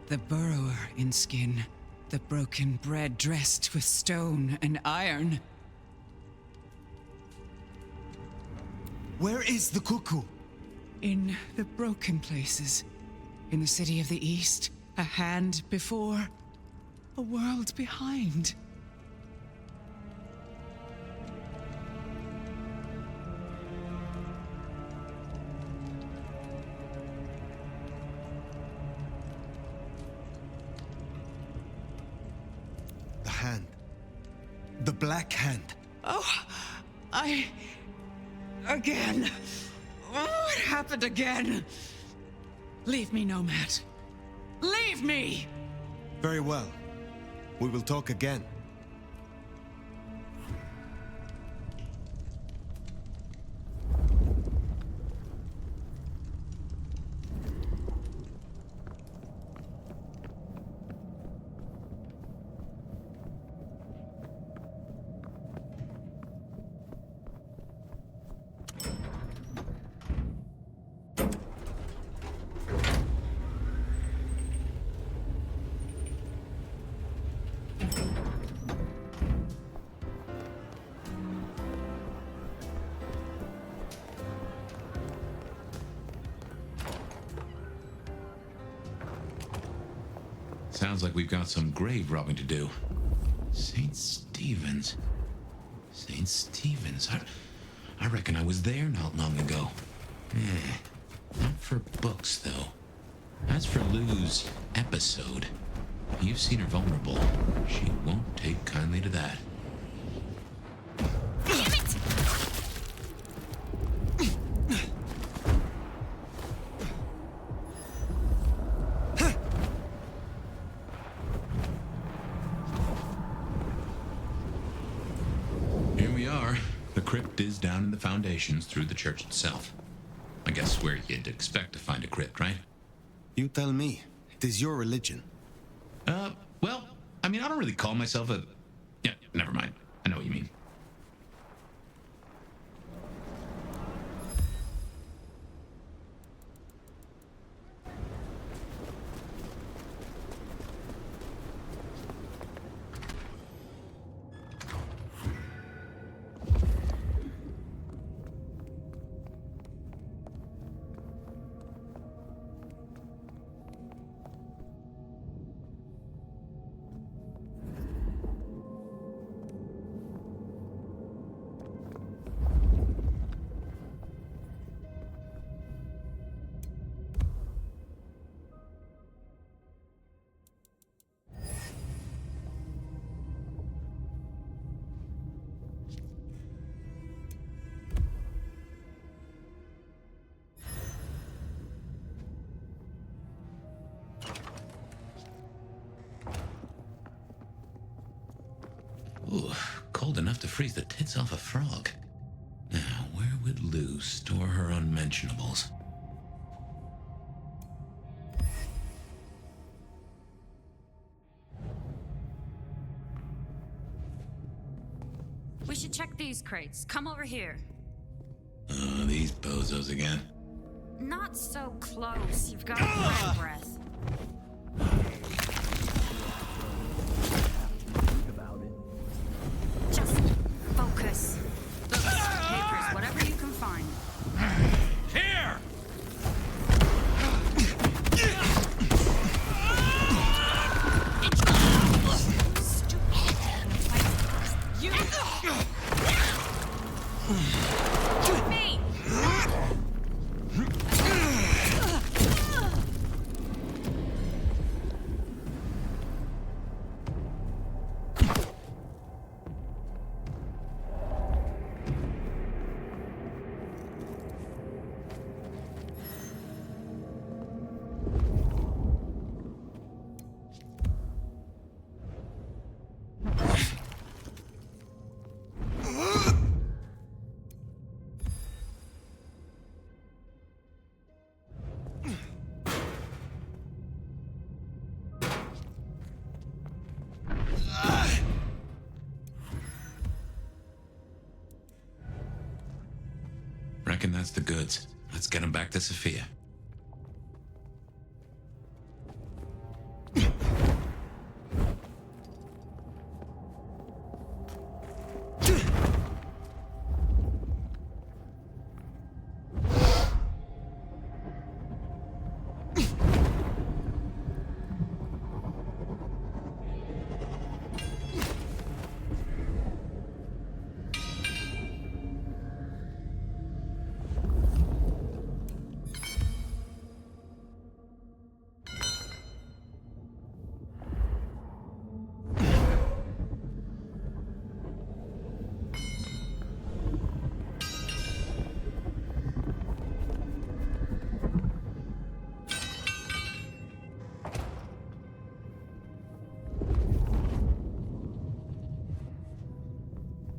Speaker 16: The burrower in skin. The broken bread dressed with stone and iron.
Speaker 6: Where is the cuckoo?
Speaker 16: In the broken places. In the city of the East. A hand before. A world behind.
Speaker 6: The hand. The black hand.
Speaker 16: Oh, again. Oh, it happened again. Leave me, Nomad. Leave me!
Speaker 6: Very well. We will talk again.
Speaker 1: Sounds like we've got some grave robbing to do. St. Stephen's. St. Stephen's. I reckon I was there not long ago. Not for books, though. As for Lou's episode, you've seen her vulnerable. She won't take kindly to that.
Speaker 5: Damn it!
Speaker 1: Here we are. The crypt is down in the foundations through the church itself. I guess where you'd expect to find a crypt, right?
Speaker 17: You tell me. It is your religion.
Speaker 1: Well, I mean, I don't really call myself a... Yeah, never mind. I know what you mean. Ooh, cold enough to freeze the tits off a frog. Now, where would Lou store her unmentionables?
Speaker 5: We should check these crates. Come over here.
Speaker 1: Oh, these bozos again.
Speaker 5: Not so close. You've got rat breath. Just focus. Books, papers, whatever you can find.
Speaker 2: Here!
Speaker 5: You. Me.
Speaker 1: Reckon that's the goods. Let's get them back to Sophia.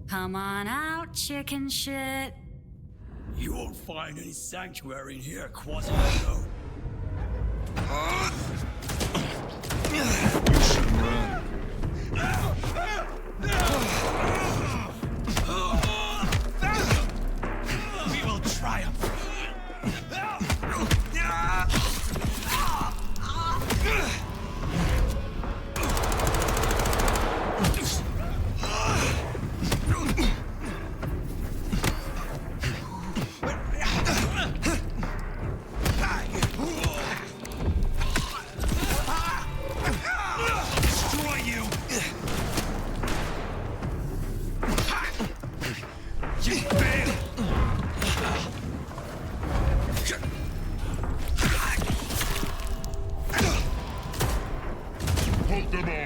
Speaker 5: Come on out, chicken shit.
Speaker 18: You won't find any sanctuary in here, Quasimodo. You should run. We will triumph.
Speaker 19: put them off.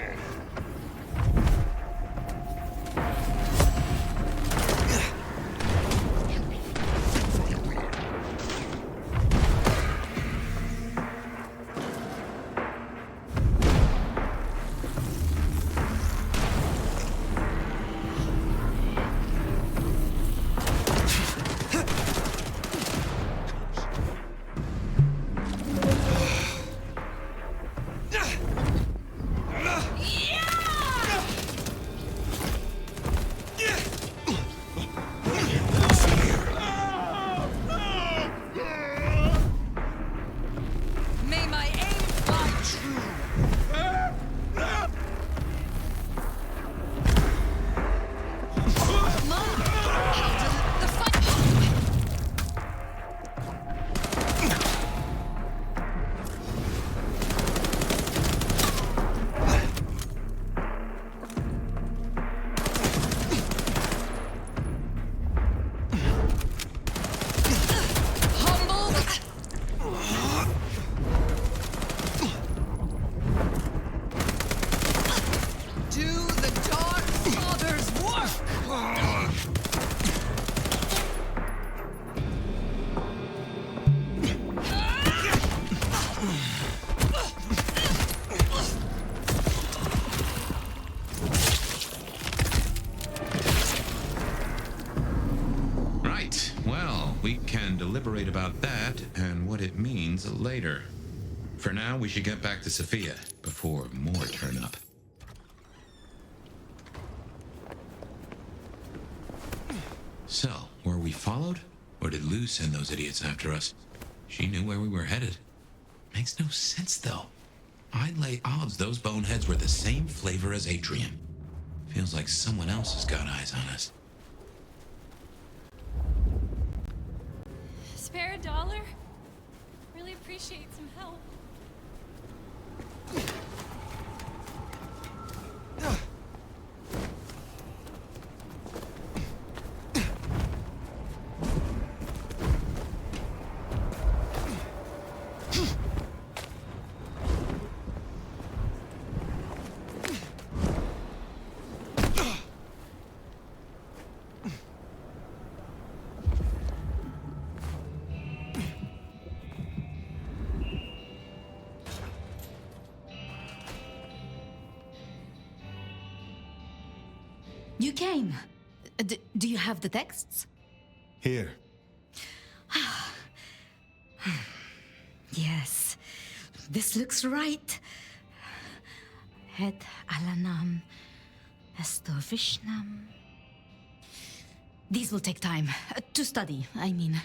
Speaker 5: May my aim fly true. Mom, how does the fight? Humble. Do the Dark Father's work!
Speaker 1: Right. Well, we can deliberate about that and what it means later. For now, we should get back to Sophia before more turn up. So, were we followed? Or did Lou send those idiots after us? She knew where we were headed. Makes no sense, though. I'd lay odds those boneheads were the same flavor as Atrium. Feels like someone else has got eyes on us.
Speaker 11: Spare a dollar? Really appreciate some help.
Speaker 4: You came. Do you have the texts?
Speaker 6: Here.
Speaker 4: Yes. This looks right. Het alanam esto vishnam. These will take time. To study, I mean.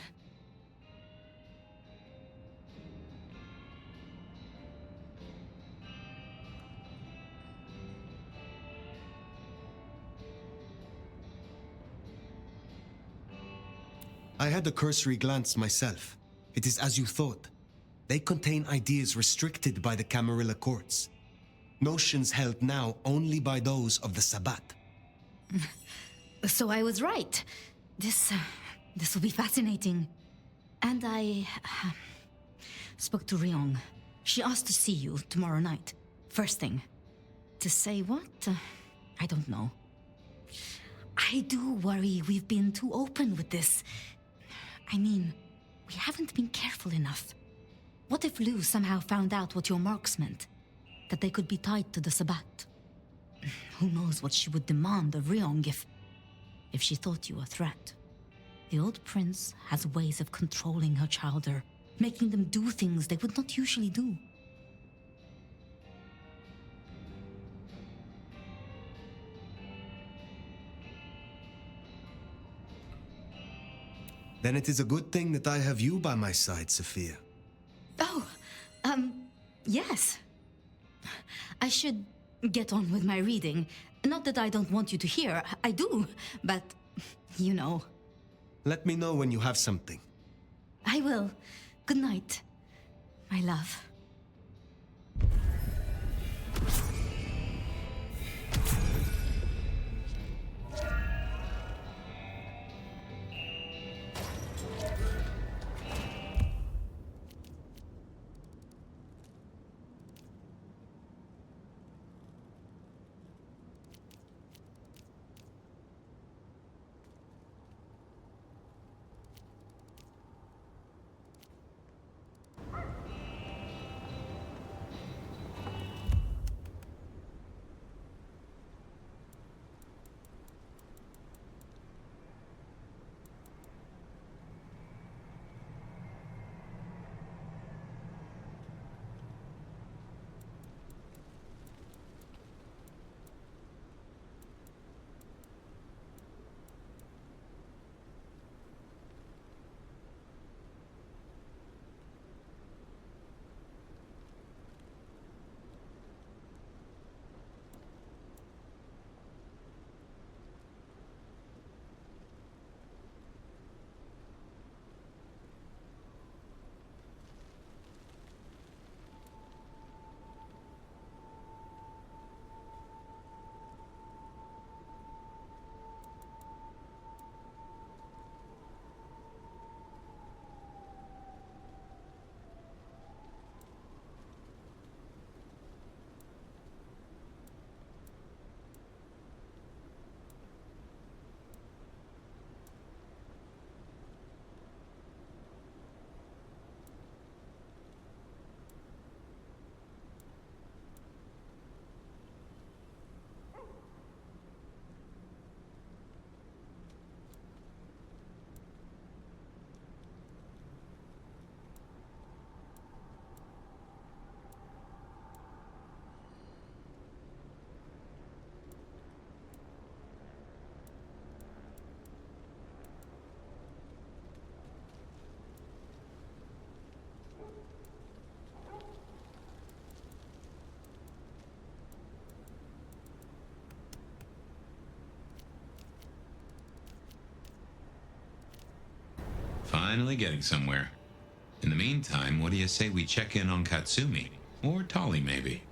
Speaker 17: I had a cursory glance myself. It is as you thought. They contain ideas restricted by the Camarilla courts. Notions held now only by those of the Sabbat.
Speaker 4: So I was right. This will be fascinating. And I spoke to Ryong. She asked to see you tomorrow night. First thing. To say what? I don't know. I do worry we've been too open with this. I mean, we haven't been careful enough. What if Lou somehow found out what your marks meant? That they could be tied to the Sabbat? Who knows what she would demand of Ryong if she thought you a threat. The old prince has ways of controlling her childer, making them do things they would not usually do.
Speaker 17: Then it is a good thing that I have you by my side, Sophia.
Speaker 4: Oh, yes. I should get on with my reading. Not that I don't want you to hear, I do, but, you know.
Speaker 17: Let me know when you have something.
Speaker 4: I will. Good night, my love.
Speaker 1: finally getting somewhere. In the meantime, what do you say we check in on Katsumi? Or Tali, maybe?